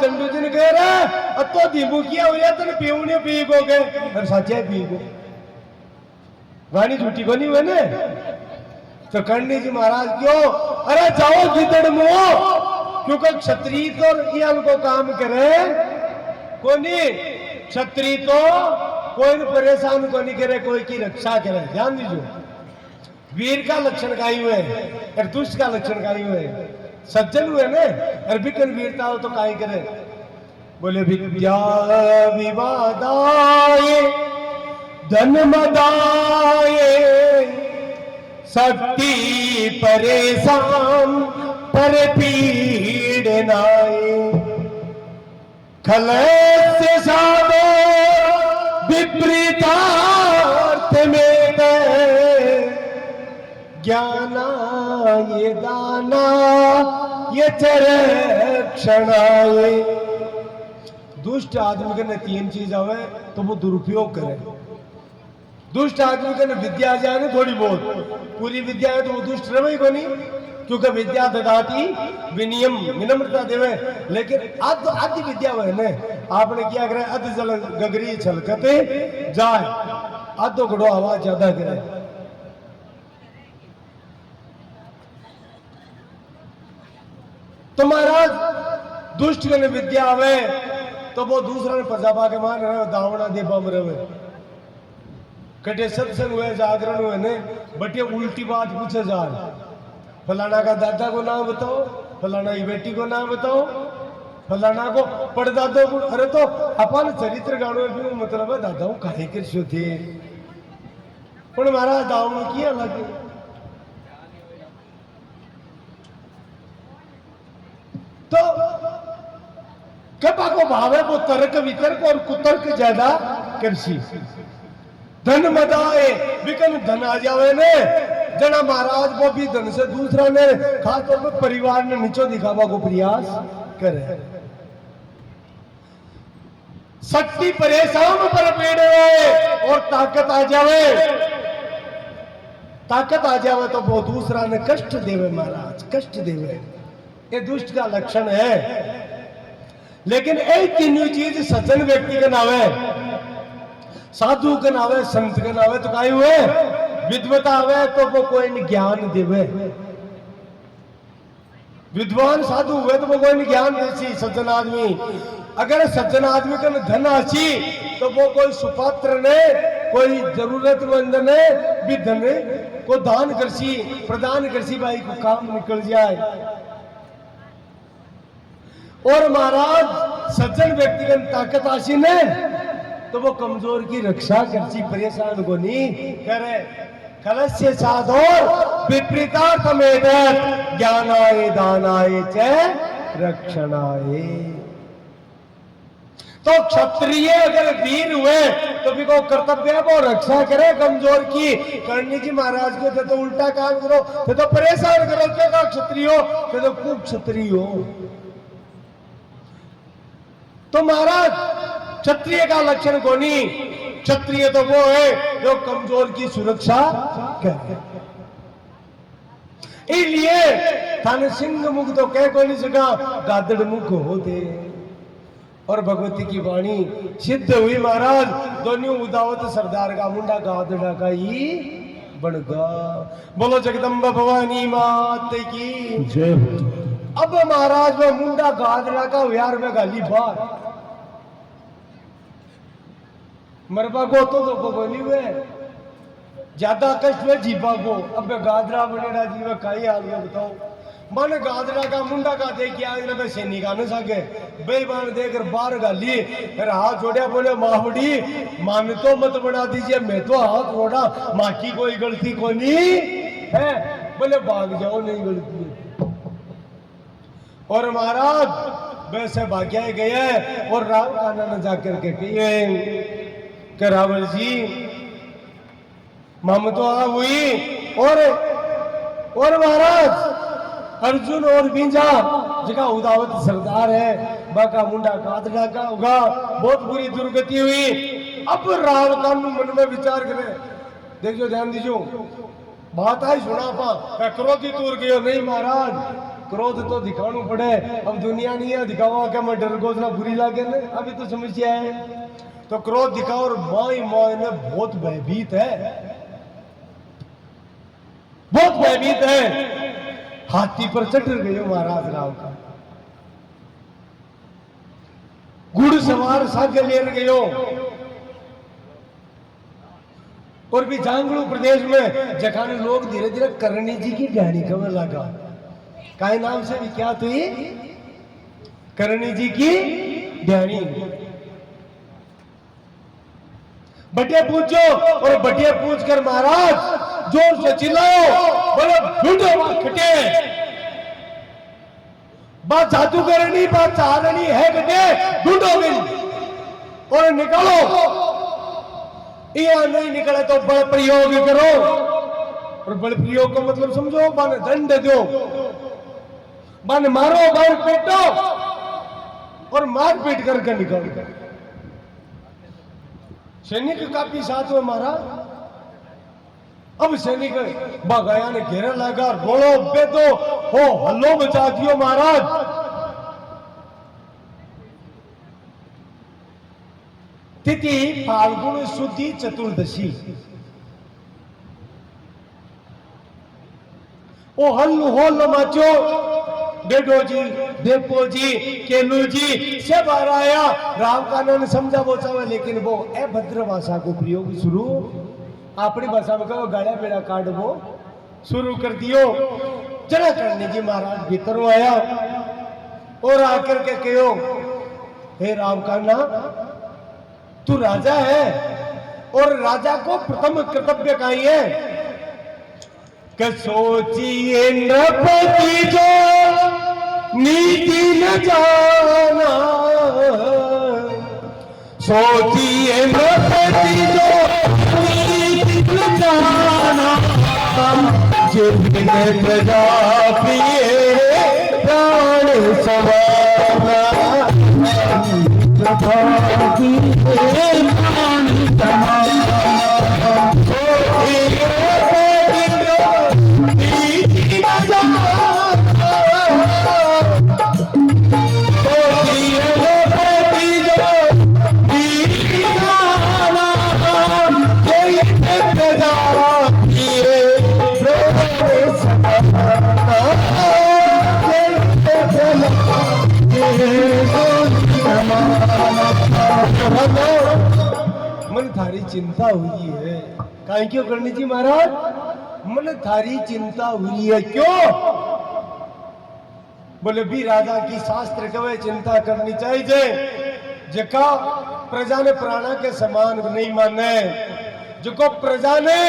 अंडू जी ने कह रहे तो दीबू किया हुआ तेने पीऊने पी को गए और सच्चे पी को वाणी झूठी को नहीं हुए ने तो करनी जी महाराज क्यों अरे जाओ गिदड़ मुओ क्योंकि क्षत्रिय तो इयान को काम करे कोनी क्षत्रिय तो कोई परेशान को नहीं करे, कोई की रक्षा करे। ध्यान दीजिए वीर का लक्षण का ही हुए और दुष्ट का लक्षण का ही हुए, सज्जन हुए ने और बिकन वीरता हो तो काई करे। बोले विद्या विवादाये धन मदाये शक्ति परेशान पर पीड़नाए खलस्य साधो विपरीतार्थ में ज्ञाना ये दाना ये चरक्षणाए। दुष्ट आदमी के ने 3 चीज आवे तो वो दुरुपयोग करे। दुष्ट आदमी के विद्या आ जाए ना थोड़ी बहुत, पूरी विद्या है तो वो दुष्ट रहे ही को नहीं, क्योंकि विद्या ददाती विनियम विनम्रता देवे। लेकिन आदि विद्या हुए ने आपने क्या करे अध जल गगरी छलकते जाए आधो घड़ो आवाज ज्यादा करे। तो महाराज दुष्ट के विद्या आवे तो वो दूसरा ने पजाबा के मान रहे दावना दे बम रहे कटे सत्संग हुए जागरण हुए ने बटे उल्टी बात पूछे जा फलाना का दादा को नाम बताओ, फलाना की बेटी को नाम बताओ, फलाना को पड़दादो को। अरे तो अपन चरित्र गाणो भी मतलब है दादाओं काहे कृष्ण थे पण महाराज दावनो किया लगे। तो कपा को भाव है वो तर्क वितर्क और कुतर्क ज्यादा कृषि धन मदाए विकन धन आ जावे ने जना महाराज वो भी धन से दूसरा ने खास तौर पर परिवार ने नीचो दिखावा को प्रयास करे। शक्ति परेशान पर पेड़े और ताकत आ जावे तो वो दूसरा ने कष्ट देवे, महाराज कष्ट देवे, ये दुष्ट का लक्षण है। लेकिन एक तीनों चीज सज्जन व्यक्ति का नाम है, साधु का नाम है, संत का नाम है तो काई हुए विद्वता आवे तो वो कोई ज्ञान देवे। विद्वान साधु हुए तो वो कोई ज्ञान देसी सज्जन आदमी। अगर सज्जन आदमी का धन आची तो वो कोई सुपात्र ने कोई जरूरतमंद ने भी धन को दान करसी प्रदान करसी भाई को काम निकल जाए। और महाराज सज्जन व्यक्ति का ताकत आशी ने तो वो कमजोर की रक्षा करसी परेशान को नहीं करे। कलस्य साधोर विपरीतार्थमेतत् ज्ञानाय दानाय च रक्षणाय। तो क्षत्रिय अगर वीर हुए तो भी को कर्तव्य है वो रक्षा करे कमजोर की। करनी जी महाराज को तो उल्टा काम करो तो परेशान करो क्या कहा क्षत्रिय हो तो खूब क्षत्रिय हो। तो महाराज क्षत्रिय का लक्षण कोनी। क्षत्रिय तो वो है जो कमजोर की सुरक्षा करे। इसलिए थाने सिंह मुख तो कह को नहीं सका गादड़ मुख होते। और भगवती की वाणी सिद्ध हुई महाराज दोनों उदावत सरदार का मुंडा गादड़ा का ही बनगा। बोलो जगदम्बा भवानी मात की जय। अब महाराज में मुंडा गादड़ा का यार में गाली बार मरबा को तो बोली हुए ज्यादा कष्ट में जीवा को। अब गादरा बनेड़ा जीवा काई हाल में बताओ। मन गादरा का मुंडा का देख आगे सैनिक आने सके बेईमान देकर बाहर गाली फिर हाथ जोड़िया बोले मावड़ी मान तो मत बना दीजिए मैं तो हाथ जोड़ा माँ की कोई गलती को नहीं है। बोले भाग जाओ नहीं गलती है। और महाराज वैसे भाग्य गए और राम काना ने जाकर के कहिए कि रावण जी मम तो आ हुई। और महाराज अर्जुन और बींजा जगह उदावत सरदार है बाका मुंडा कादड़ा का होगा बहुत बुरी दुर्गति हुई। अब रावण का मन में विचार करे देखो ध्यान दीजियो बात आई सुना पा क्रोधित दूर गयो नहीं महाराज क्रोध तो दिखाना पड़े। अब दुनिया नहीं है दिखावा क्या मैं डर गोजना बुरी लागे ना अभी तो समस्या है तो क्रोध दिखाओ। और माई में बहुत भयभीत है बहुत भयभीत है। हाथी पर चढ़ गए महाराज राव का घुड़सवार सागे ले गयो। और भी जांगलू प्रदेश में जखाने लोग धीरे धीरे करणी जी की ढाणी कमर लगा काय नाम से विख्यात हुई करणी जी की ढाणी। बटिया पूछो और बटिया पूछ कर महाराज जोर से चिल्लाओ बोलो ढूंढो खटे बात जादू करनी बात चाहनी है खटे ढूंढो बिल और निकालो। यह नहीं निकले तो बल प्रयोग करो। और बल प्रयोग का मतलब समझो बन दंड दो बन मारो बन पीटो और मार पीट करके निकालो। सैनिक काफी साथ में मारा। अब सैनिक बागाया ने घेरा लगा रोड़ो बेदो हो हल्लो मचा दियो महाराज। तिथि फाल्गुन शुद्धि चतुर्दशी ओ हल्लू होल्लो मचो डेडो जी देपो जी केलू जी सब आ आया। राम कानून ने समझा बोचा लेकिन वो अभद्र भाषा को प्रयोग शुरू अपनी भाषा में कहो गाड़ा बेड़ा काट वो शुरू कर दियो। जरा करने जी महाराज भीतर आया और आकर के कहो हे राम कान्हा तू राजा है और राजा को प्रथम कर्तव्य का ही है कि सोचिए नृपति जो नीति न जाना। सोचिए नृपति जो नीति न जाना जिन्हें प्रजा प्रिय प्राण सवाना प्रभा की प्राण सवाना। सोचिए थारी चिंता हुई है। काहे क्यों करनी जी महाराज? मन थारी चिंता हुई है क्यों? बोले भी राजा की शास्त्र कवे चिंता करनी चाहिए। जका प्रजा ने प्राणा के समान नहीं माने, जो प्रजा ने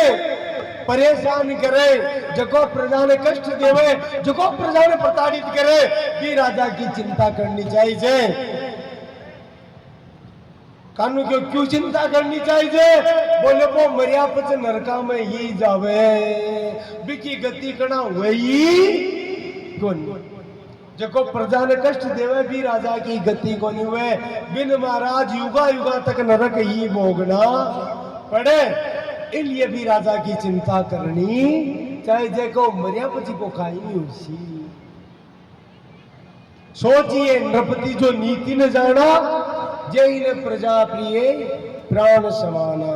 परेशान करे, जो प्रजा ने कष्ट देवे, जो प्रजा ने प्रताड़ित करे, भी राजा की चिंता करनी चाहिए। कानू क्यों चिंता करनी चाहिए? बोले वो मरिया पच नरका में ही जावे, बिकी गति कना वही कौन। जो प्रजा ने कष्ट देवे भी राजा की गति को नहीं हुए, बिन महाराज युगा युगा तक नरक ही भोगना पड़े। इसलिए भी राजा की चिंता करनी चाहे जेको मरिया पची को खाई उसी। सोचिए नृपति जो नीति न जाना, जय ने प्रजा प्रिय प्राण समाना।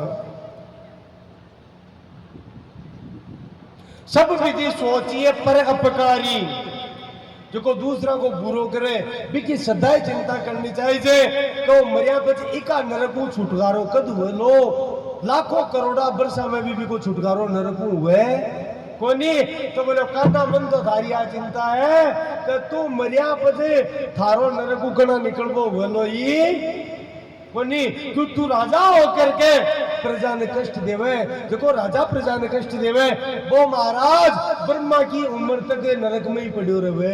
सब विधि सोचिए पर अपकारी, जो दूसरा को बुरो करे बिकी सदाई चिंता करनी चाहिए। तो मरिया पच इका नरकू छुटकारो कद हुए लो, लाखों करोड़ा वर्षा में भी को छुटकारो नरकू हुए कोनी। तो बोले काना मन तो थारी आ चिंता है कि तू मरिया पचे थारो नरकू कना निकलबो भलो ही कोनी। क्यों तू राजा होकर के प्रजा ने कष्ट देवे, देखो राजा प्रजा ने कष्ट देवे, वो महाराज ब्रह्मा की उम्र तक नरक में ही पड़ो रहे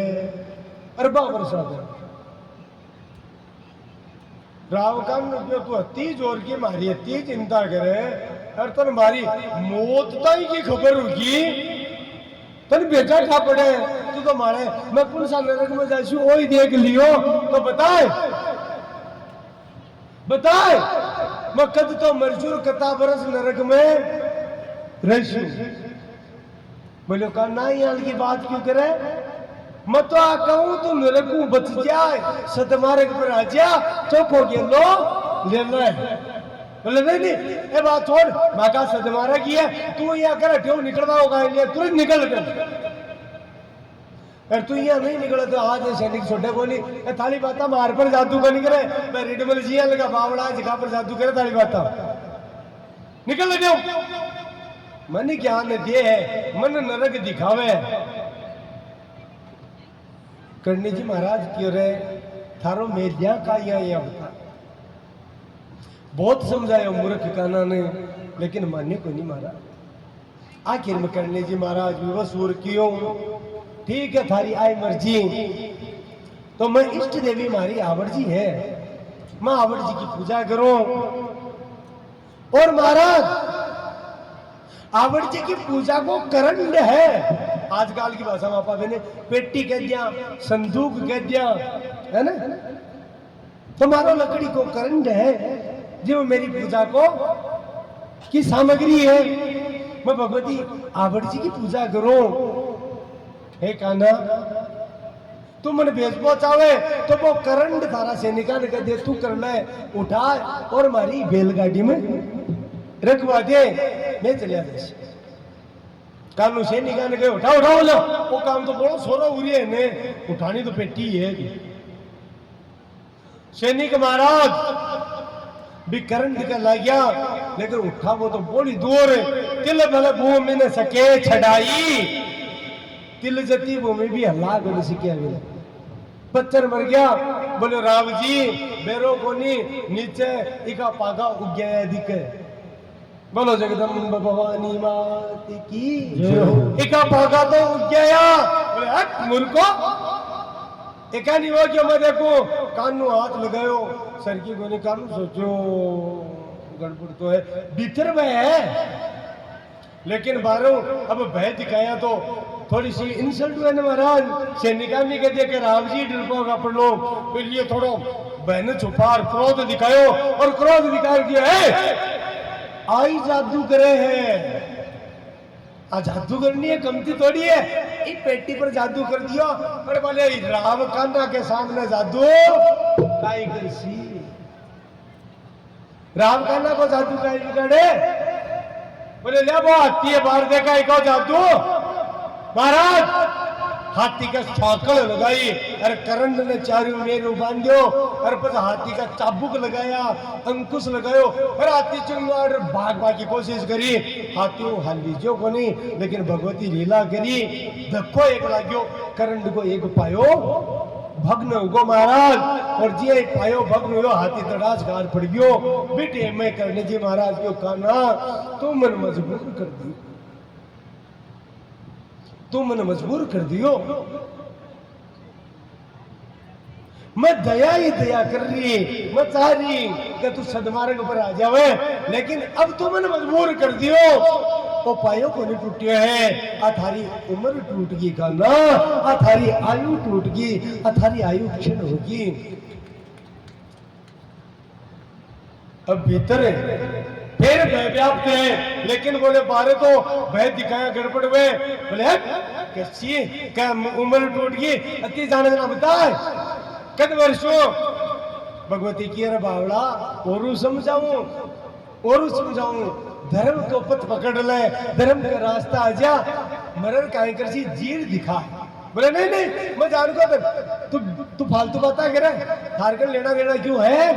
अरबा वर्षा तक। रावकान ने तू अति जोर की मारी, अति चिंता करे, और तन मारी मौत ताई की खबर होगी, तन बेटा खा पड़े तू तो मारे मैं कौन सा नरक में जासू वही देख लियो। तो बताए मैं कद तो मरजूर कता बरस नरक में रहशू। बोलो का ना याल की बात क्यों करे? मैं तो आ कहूं तू नरकू बच जाए, सतमार्ग पर आ जा, चुप हो गया लो ले ले। बोले नहीं ये बात छोड़, माका सतमार्ग की है, तू यहाँ कर क्यों निकलवा होगा, तुरंत निकल कर। अरे तू यहाँ नहीं निकला तो आज सैनिक छोटे बोली थाली बाता मार पर जादू का निकले, मैं रिडमल जी लगा बावड़ा जगह पर जादू करे थाली बाता निकल दो। मन ज्ञान दे है, मन नरक दिखावे। करनी जी महाराज क्यों रहे थारो मेलिया का यहाँ बता, बहुत समझाया मूर्ख काना ने, लेकिन मानने को नहीं मारा। आखिर में करनी जी महाराज विवसूर क्यों, ठीक है थारी आई मर्जी। तो मैं इष्ट देवी मारी आवड़ जी है, मैं आवड़ जी की पूजा करूं। और महाराज आवड़ जी की पूजा को करंड है, आजकल की भाषा में आपा ने पेटी कह दिया, संदूक कह दिया है ना। तुम्हारा लकड़ी को करंड है जो मेरी पूजा को की सामग्री है। मैं भगवती आवड़ जी की पूजा करूं। हे कान्हा तू मन भेज पहुंचावे तो वो करंट थारा से निकाल के दे, तू करना है उठा और मारी बैलगाड़ी में रखवा दे, मैं चलिया देश कानू से निकाल के उठा बोलो वो काम तो बोलो सोरो उरी है ने, उठानी तो पेटी है। सैनिक महाराज भी करंट का लग गया, लेकिन उठा वो तो बोली दूर तिल भले भूमि ने सके छड़ाई, तिल जती भूमि भी हल्ला को सिक्या गया, पत्थर मर गया। बोले राम जी बेरो कोनी नीचे इका पागा उग गया दिखे। बोलो जगदम्ब भवानी मात की इका पागा तो उग गया। बोले हट मूर्खो, एका नहीं हो क्यों? मैं देखो कानू हाथ लगायो सर की गोली, कानू सोचो गड़बड़ तो है, भीतर में है, लेकिन बारो अब भय दिखाया तो थोड़ी सी इंसल्ट हुआ ना महाराज। सैनिका भी कहते कि राम जी डरपोक अपन लोग, फिर ये थोड़ा बहन छुपा क्रोध दिखायो, और क्रोध दिखा दिया है आई जादू करे है। जादू करनी है कमती थोड़ी है, इस पेटी पर जादू कर दियो। अरे बोले राम कान्हा के सामने जादू काई करसी, राम कान्हा को जादू काई बिगाड़े। बोले ले वो हाथी है बाहर देखा एक जादू। महाराज हाथी का साकल लगाई और करंट ने चारों मेरू बांध्यो और फिर हाथी का चाबुक लगाया, अंकुश लगायो और हाथी चुंगाड़ भागने की कोशिश करी। हाथियों हाली जो को नहीं, लेकिन भगवती लीला करी, धक्को एक लाग्यो, करंट को एक पायो भग्न हुगो महाराज, और जी एक पायो भग्न हुयो, हाथी तड़ास गार पड़ गयो। बेटे मैं करने जी महाराज क्यों कहना, तू मन मजबूर कर दी, तू मन मजबूर कर दियो। मैं दया ही दया कर रही, मैं चाह रही कि तू सदमार्ग पर आ जावे, लेकिन अब तू मन मजबूर कर दियो। तो पायो को नहीं टूटियो है, आ थारी उम्र टूट गई का ना, आ थारी आयु टूट गई, आ थारी आयु क्षीण होगी। अब भीतर फिर भय व्याप्त है, लेकिन बोले बारे तो भय दिखाया गड़बड़ में, बोले कैसी क्या उम्र टूट गई, अति जाने देना बताए कद वर्षों। भगवती की अरे बावड़ा और समझाऊं, धर्म को पथ पकड़ ले, धर्म का रास्ता आ जा, मरण काहे कर सी जीर दिखा। बोले नहीं नहीं मैं जानू, तू फालतू बातें करे, थारकन लेना देना क्यों है,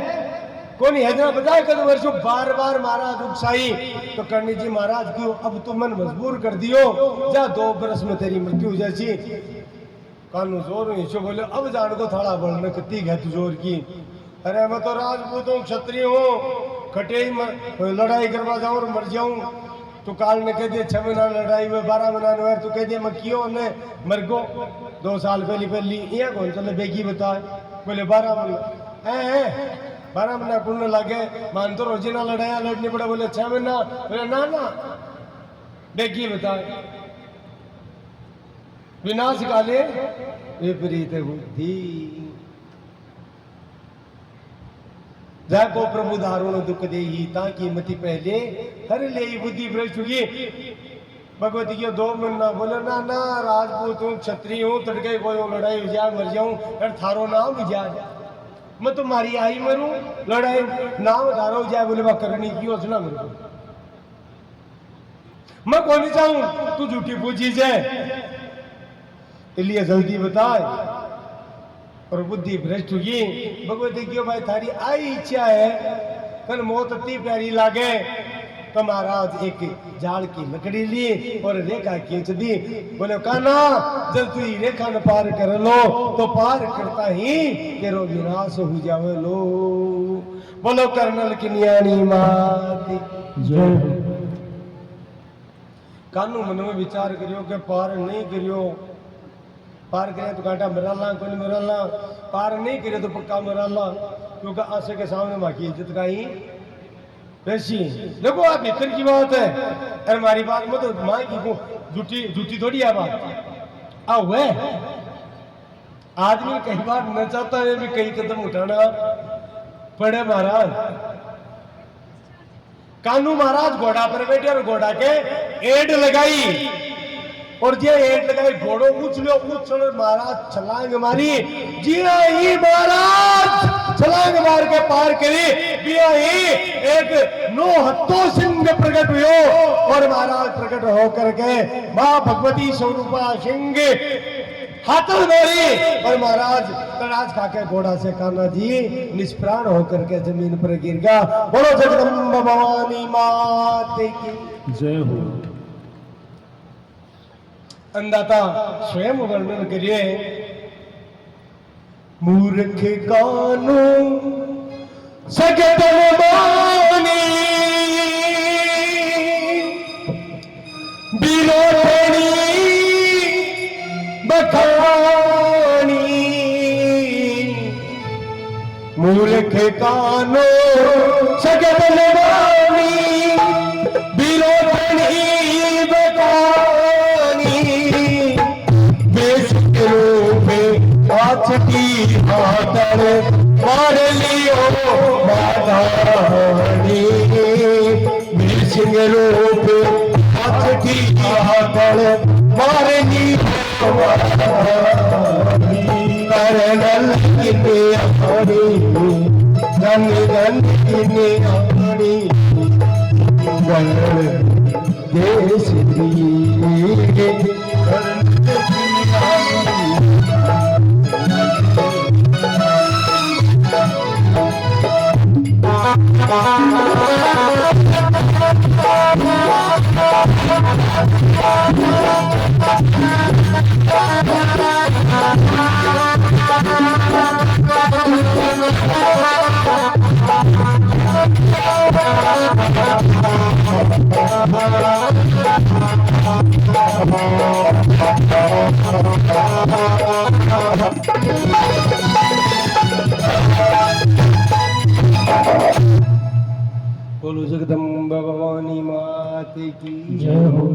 कौन है जना बताए कद वर्षों। बार बार महाराज उकसाई तो करनी जी महाराज क्यों, अब तू मन मजबूर कर दियो, जा 2 बरस में तेरी मृत्यु हो जाएगी। कानू जोर हुई, बोले अब जान को थोड़ा बोलने कितनी है तू जोर की। अरे मैं तो राजपूत हूँ, क्षत्रिय हूँ, खटे ही लड़ाई करवा जाऊं और मर जाऊं। तो काल ने कह दिया 6 महीना लड़ाई हुए, 12 महीना हुए, तू कह दिया मैं क्यों ने मर गो 2 साल पहली यहाँ कौन चले बेगी बताए। बोले 12 महीना 12 महीना कुंड लगे, मान तो रोजी ना लड़ाया लड़ने पड़ा। बोले 6 महीना, बोले ना बेगी बताए। विनाश काले विपरीत बुद्धि, जाको प्रभु दारुण दुख देही, ताकि मति पहले हर ले बुद्धि भ्रष्ट हुई। भगवती की 2 महीना, बोले ना राजपूत हूँ, क्षत्रिय हूँ, तड़के कोई लड़ाई हो जाए मर जाऊं, और थारो नाम भी जाए, मैं तुम्हारी आई मरूं, लड़ाई नाम धारो जाए। बोले वह करनी की योजना मेरे को, मैं कौन चाहूं तू झूठी पूछी जाए, इसलिए जल्दी बताए। और बुद्धि भ्रष्ट हुई। भगवती क्यों भाई थारी आई इच्छा है, कल मौत अति प्यारी लागे, तो महाराज एक जाल की लकड़ी ली और रेखा खींच दी। बोले काना जब तू रेखा न पार कर लो तो पार करता ही तेरो विनाश हो जावे लो। बोलो कर्नल की न्याणी माती जय। कानू मन में विचार करियो कि पार नहीं करियो, पार करे तो कांटा मराला, कोई मराला, पार नहीं करे तो पक्का मराला, क्योंकि आंसू के सामने माँ की इज्जत का ही वैसी। देखो आप भीतर की बात है, अरे हमारी बात में तो माँ की झूठी थोड़ी है बात। आओ है आदमी कई बार न चाहता है भी कई कदम उठाना पड़े। महाराज कानू महाराज घोड़ा पर बैठे और घोड़ा के एड लगाई, और जे एड लगाई घोड़ो उछलो महाराज छलांग मारी। जिया ही महाराज छलांग मार के पार करी, बिया ही एक 9 हत्थों सिंह प्रकट हुयो, और महाराज प्रकट होकर के मां भगवती स्वरूपा सिंह हाथों मारी, और महाराज तराज खाके घोड़ा से कान्हा जी निष्प्राण होकर के जमीन पर गिर गया। बोलो जगदम्बा भवानी माते की जय हो। अंदाता स्वयं वर्णन करिए। मूर्ख कानू सगत मानी, बिलोनी बखानी। मूर्ख कानू सगत मानी, बिलोनी की मातर मार लियो माधानी। सिंह रूप हाथ की मातर मार लियो माधानी। करनल किने अपनी धन धन किने अपनी गण देश दी। बोलो जगदम्बा भवानी मात की जय हो।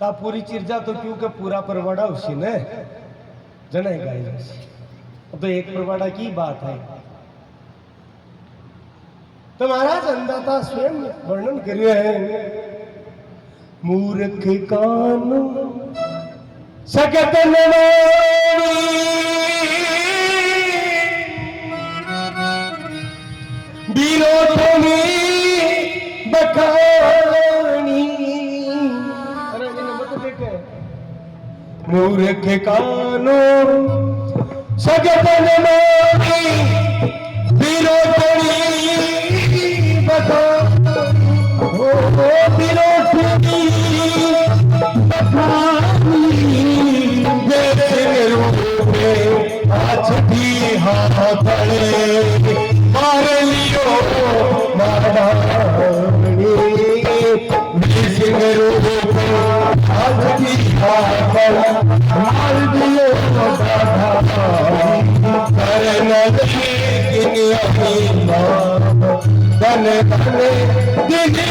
ता पूरी चिर्जा तो क्यों के पूरा परवाड़ा उसी ने जने गाइस तो एक परवाड़ा की बात है। तो महाराज अंदाता स्वयं वर्णन करिए है मूर्ख कानु सकत बीरोधनी बखानी अरे ये मत देखे मूर्ख कानो सगतन मोरी बीरोधनी बखानी हो बीरोधनी बखानी जैसे रूपे आज भी हाथ पड़े मार लियो मारानी सिंह रूप आज की बात मार दियो करन धन धन दिन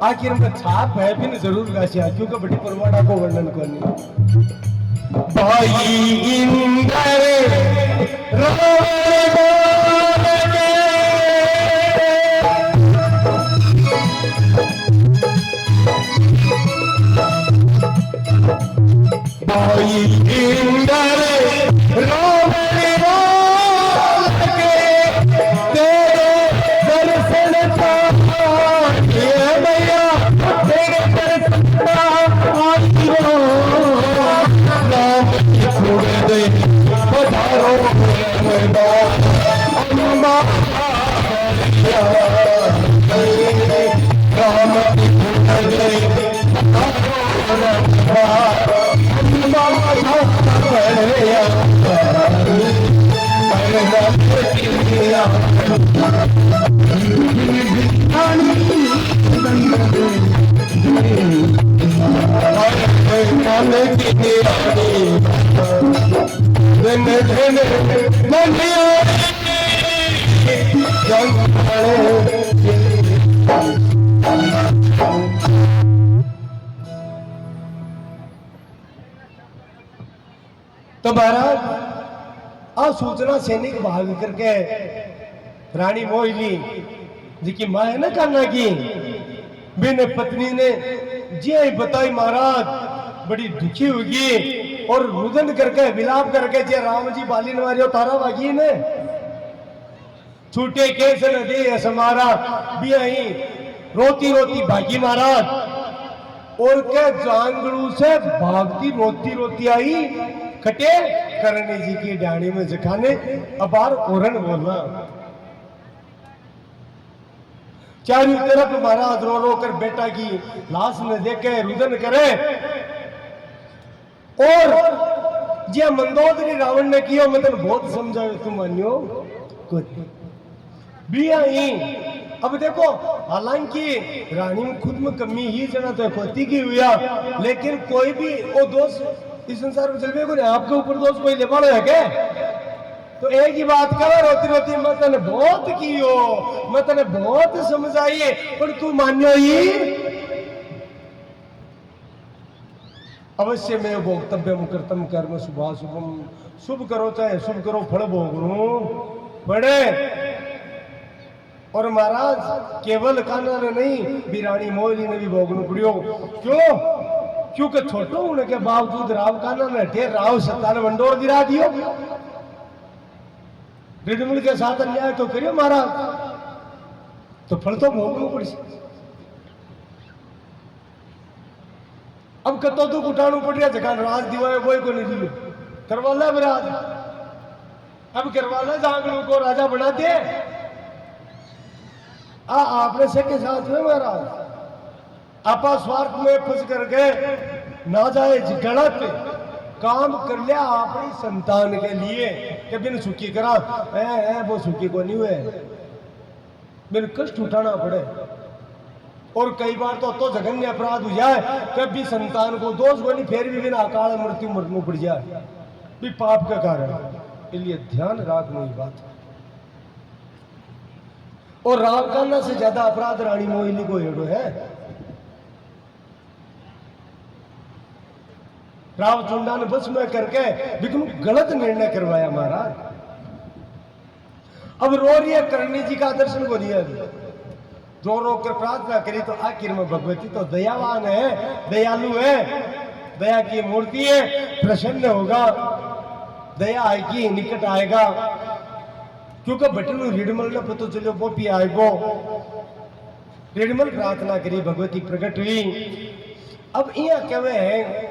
आखिर में छाप है भी जरूर गाशिया क्योंकि बड़ी परवाड़ा को वर्णन करनी भाई इंदर भाई इंदर तो महाराज आ सूचना सैनिक भाग करके रानी मोहिनी जी की मां है ना कान्हा की बिन पत्नी ने जी बताई महाराज बड़ी दुखी होगी और रुदन करके विलाप करके जे राम जी बाली नवारियो तारा बागी ने छूटे केस न दे समारा भी आई रोती रोती भागी महाराज और के जांगड़ू से भागती रोती रोती आई खटे करणी जी की डाणी में जखाने अपार ओरन बोलना चारों तरफ महाराज रो रो कर बेटा की लाश न देखे रुदन करे और जे मंदोदरी रावण ने किया मतलब बहुत समझाओ तुम मानियो कुछ भी आई। अब देखो हालांकि रानी में खुद में कमी ही जना तो पति की हुआ लेकिन कोई भी वो दोष इस संसार में चल को नहीं आपके ऊपर दोष कोई ले पा है क्या तो एक ही बात करो रोती रोती मैं तने बहुत की हो मैं तने बहुत समझाइए पर तू मान्यो ही अवश्य में भोक्तव्यम कर्तम कर्म शुभाशुभम, शुभ करो चाहे शुभ करो फल भोगणु पड़े। और महाराज केवल कान्हा ने नहीं, बिरानी मोहली ने भी भोगणु पड़ियो। क्यों? क्योंकि छोटो होने के बावजूद राव कान्हा ने ढेर राव सत्ता ने वंडोर गिरा दियो। रिडमल के साथ अन्याय तो करियो महाराज, तो फल तो भोगणु पड़ी। अब कतो दुख उठाणु पड़ रहा जगह राज दिवाए वो को नहीं दियो करवाला महाराज। अब करवाला जांगलू को राजा बना दे। आपने से के साथ में महाराज आपा स्वार्थ में फंस करके ना जाए गलत काम कर लिया अपनी संतान के लिए कि बिन सुखी करा वो सुखी को नहीं हुए, बिन कष्ट उठाना पड़े। और कई बार तो जघन्य अपराध हो जाए कभी संतान को दोष को नहीं, फिर भी बिना अकाल मृत्यु मरना पड़ जाए भी पाप का कारण। इसलिए ध्यान रखना ही बात है। और राव कान्हा से ज्यादा अपराध रानी मोहिनी को हेड़ो है। राव चुंडा ने बस में करके बिल्कुल गलत निर्णय करवाया महाराज। अब रो रही है, करणी जी का दर्शन को दिया, रो रो कर प्रार्थना करी तो आखिर में भगवती तो दयावान है, दयालु है, दया की मूर्ति है, प्रसन्न होगा, दया आएगी, निकट आएगा। क्योंकि बटन रिडमल ने पता चलो वो भी आएगो। रिडमल प्रार्थना करी, भगवती प्रकट हुई। अब यहाँ कहवे है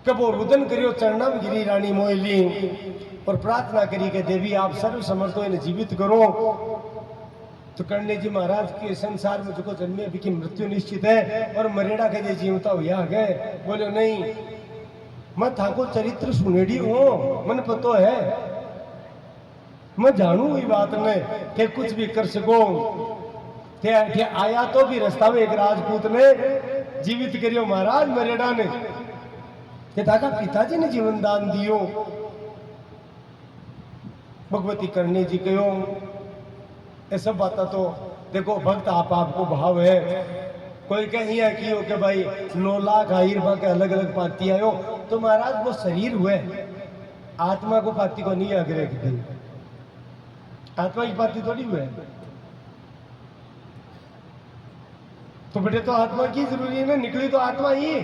कब वो रुदन करियो चरणा में गिरी रानी मोहिनी और प्रार्थना करी कि देवी आप सर्व समर्थो इन्हें जीवित करो। तो करने जी महाराज के संसार में जो जन्मे अभी की मृत्यु निश्चित है और मरेड़ा के जे जीवता हुआ गए। बोले नहीं, मैं थाको चरित्र सुनेड़ी हूं, मन पतो है, मैं जानू हुई बात ने थे कुछ भी कर सको। थे आया तो भी रास्ता में एक राजपूत ने जीवित करियो महाराज मरेड़ा ने, कि ताका पिताजी ने जीवन दान दियो। भगवती करणी जी कहो ये सब बात तो देखो भक्त आपको भाव है। कोई कहीं है कि हो के भाई 9 लाख आयुर्बा के अलग अलग पाती आयो, तो महाराज वो शरीर हुए आत्मा को पाती को नहीं आग्रह की, आत्मा की पाती थोड़ी हुए। तो बेटे तो आत्मा की जरूरी है ना, निकली तो आत्मा ही।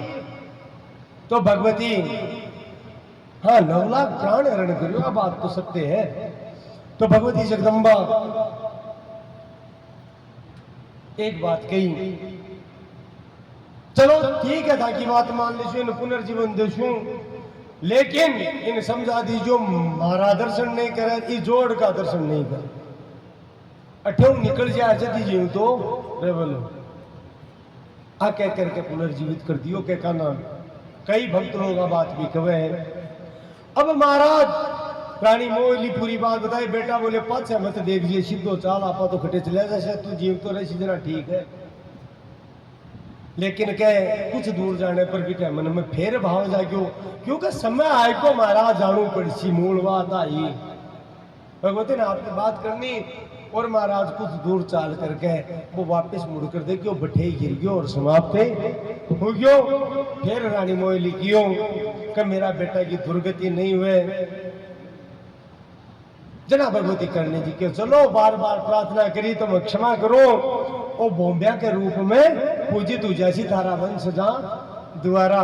तो भगवती हाँ 9 लाख प्राण हरण करो, बात तो सत्य है। तो भगवती जगदम्बा एक बात कही, चलो ठीक है ताकि बात मान लीजिए, इन पुनर्जीवन देशू, लेकिन इन समझा दी जो महारा दर्शन नहीं करे, इस जोड़ का दर्शन नहीं करे, अठे निकल जाए जदी जीव तो रेवल आ कह करके पुनर्जीवित कर दियो के काना। कई भक्त लोग बात भी कहे हैं। अब महाराज रानी मोहिनी पूरी बात बताई, बेटा बोले पाछे मत देखिए, सीधो चाल आपा तो खटे चले जैसे तू जीव तो रही जरा ठीक है। लेकिन कह कुछ दूर जाने पर भी क्या मन में फेर भाव जाग्यो, क्योंकि समय आए को महाराज जानू पड़ी मूल बात आई। भगवती ने आपने बात करनी और महाराज कुछ दूर चाल करके वो वापस मुड़ कर देखियो, बठे गिर गयो और समाप्त हो गयो। फिर रानी मोहिनी कियो कि मेरा बेटा की दुर्गति नहीं हुए। जना भगवती करने जी के चलो बार बार प्रार्थना करी तो मैं क्षमा करो, ओ बोम्बिया के रूप में पूजित हो जैसी तारा वंश जा द्वारा।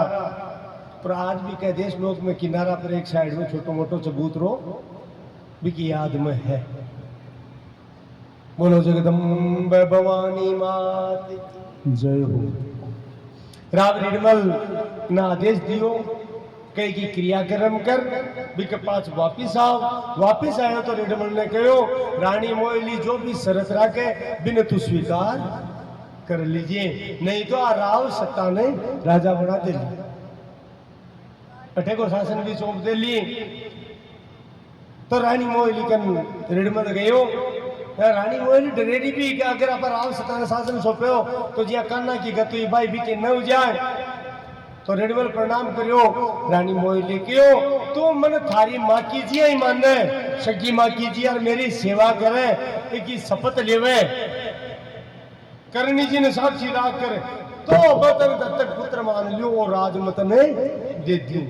पर आज भी कह देश लोक में किनारा पर एक साइड में छोटो मोटो चबूतरो भी की याद में है। बोलो जगदम्बे भवानी मात जय हो। राव रिडमल ना आदेश दियो कई की क्रियाक्रम कर भी के पास वापिस आओ। वापिस आयो तो रिडमल ने कहो रानी मोहिनी जो भी शरत राखे बिन तू स्वीकार कर लीजिए, नहीं तो आ राव सत्ता ने राजा बना दे ली, अठे को शासन भी सौंप दे ली। तो रानी मोहिनी कन रिडमल गयो। रानी मोहिनी डरेरी भी कि अगर आप राव सत्ता ने शासन सौंपे हो तो जिया कान्हा की गतुई भाई भी के न हो जाए। तो रिडमल प्रणाम करियो। रानी मोहिनी क्यों तू मन थारी माँ कीजिए ही माने, सगी माँ कीजिए और मेरी सेवा करे, एक शपथ लेवे। करणी जी ने साक्षी राख कर तो बतन दत्तक पुत्र मान लियो और राजमत ने दे दियो।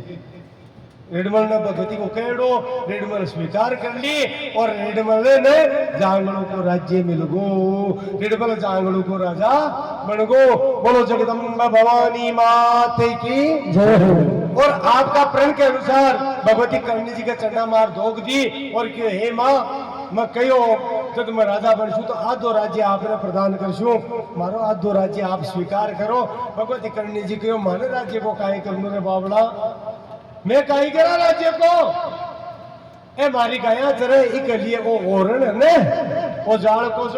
रेडमल ने भगवती को कहड़ो, रेडमल स्वीकार कर ली और रेडमल ने जांगड़ों को राज्य मिल गो। रेडमल जांगड़ों को राजा बन गो। बोलो जगदम्बा भवानी माते की जय हो। और आपका प्रण के अनुसार भगवती करणी जी का चंडा मार धोक दी और क्यों हे माँ मैं कहो जब मैं राजा बनशू तो आधो राज्य आपने प्रदान करशू, मारो आधो राज्य आप स्वीकार करो। भगवती करणी जी कहो माने राज्य को काहे करनो रे बावड़ा, मैं काहे करा राज्य को, ए मारी गाया चरे इक लिए वो ओरण ने वो जाल को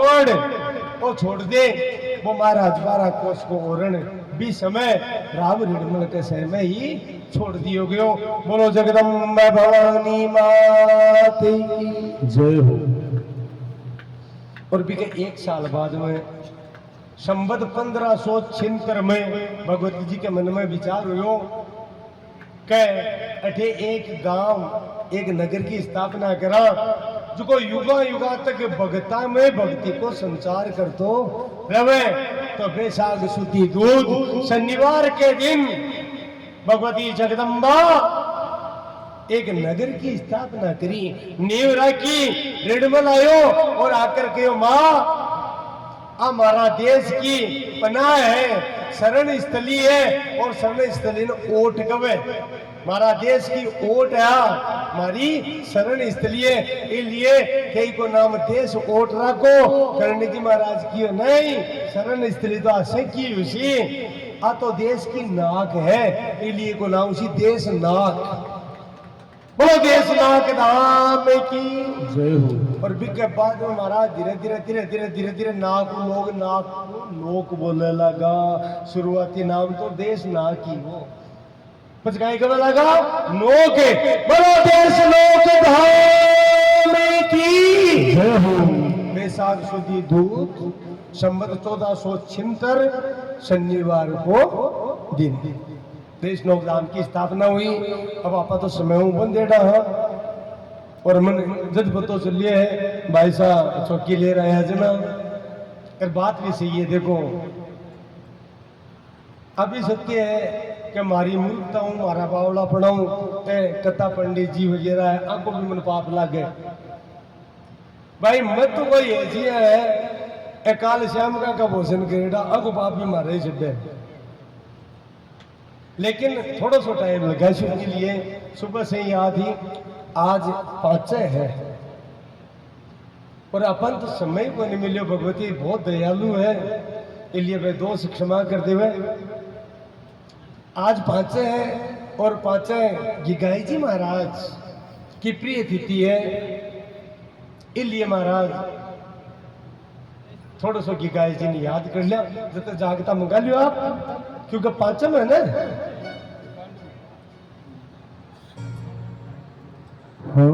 छोड़ दे वो महाराज 12 कोस को ओरण भी समय राम रिडमल के समय ही छोड़ दियो गयो। बोलो जगदम्बा भवानी माते की जय हो। और भी के 1 साल बाद में संवत 1576 में भगवती जी के मन में विचार हुयो के अठे एक गांव एक नगर की स्थापना करा जो को युगा युगा तक भगता में भक्ति को संचार कर तो रवे। तो बैसाख सुदी दूध शनिवार के दिन भगवती जगदम्बा एक नगर की स्थापना करी, नींव रखी। रेडमल आयो और आकर के माँ हमारा देश की पनाह है, शरण स्थली है और शरण स्थली ने ओट गवे। हमारा देश की ओट है, हमारी शरण स्थली है, इसलिए कई को नाम देश ओट रखो। करणी जी महाराज की नहीं, शरण स्थली तो आसे की उसी आ तो देश की नाक है, इसलिए को नाम उसी देश नाक। बोलो देश नाक धाम की जय हो। और बिक के बाद में महाराज धीरे धीरे नाक को लोक बोलने लगा। शुरुआती नाम तो देश नाक ही हो, कुछ गाय कब लगा नोक। बोलो देश लोक धाम की जय हो। बैसाख सुदी दूध संवत 1476 शनिवार को दिन देश लोक धाम की स्थापना हुई। अब आपा तो समय बंदेड़ा है और मन जज पतो चलिए है भाई साहब चौकी ले रहे हैं जना। और बात भी सही है, देखो अभी सत्य है कि मारी मूर्खता हूँ, मारा बावला पढ़ाऊं, कथा पंडित जी वगैरह है, आपको भी मन पाप लागे भाई। मत तो कोई ऐसी है काल श्याम का भोजन करेगा, अगो पाप भी मारे छे। लेकिन थोड़ा सा टाइम लगा शुरू के लिए, सुबह से ही याद ही आज 5 है और अपन तो समय को नहीं मिलो। भगवती बहुत दयालु है, इसलिए वे दोष क्षमा कर देवे। आज 5 है और 5 गिगाई जी महाराज की प्रिय तिथि है, इसलिए महाराज थोड़ा सा गिगाई जी ने याद कर लिया। जब जागता मंगा लियो आप, क्योंकि 5 है ना। हाँ।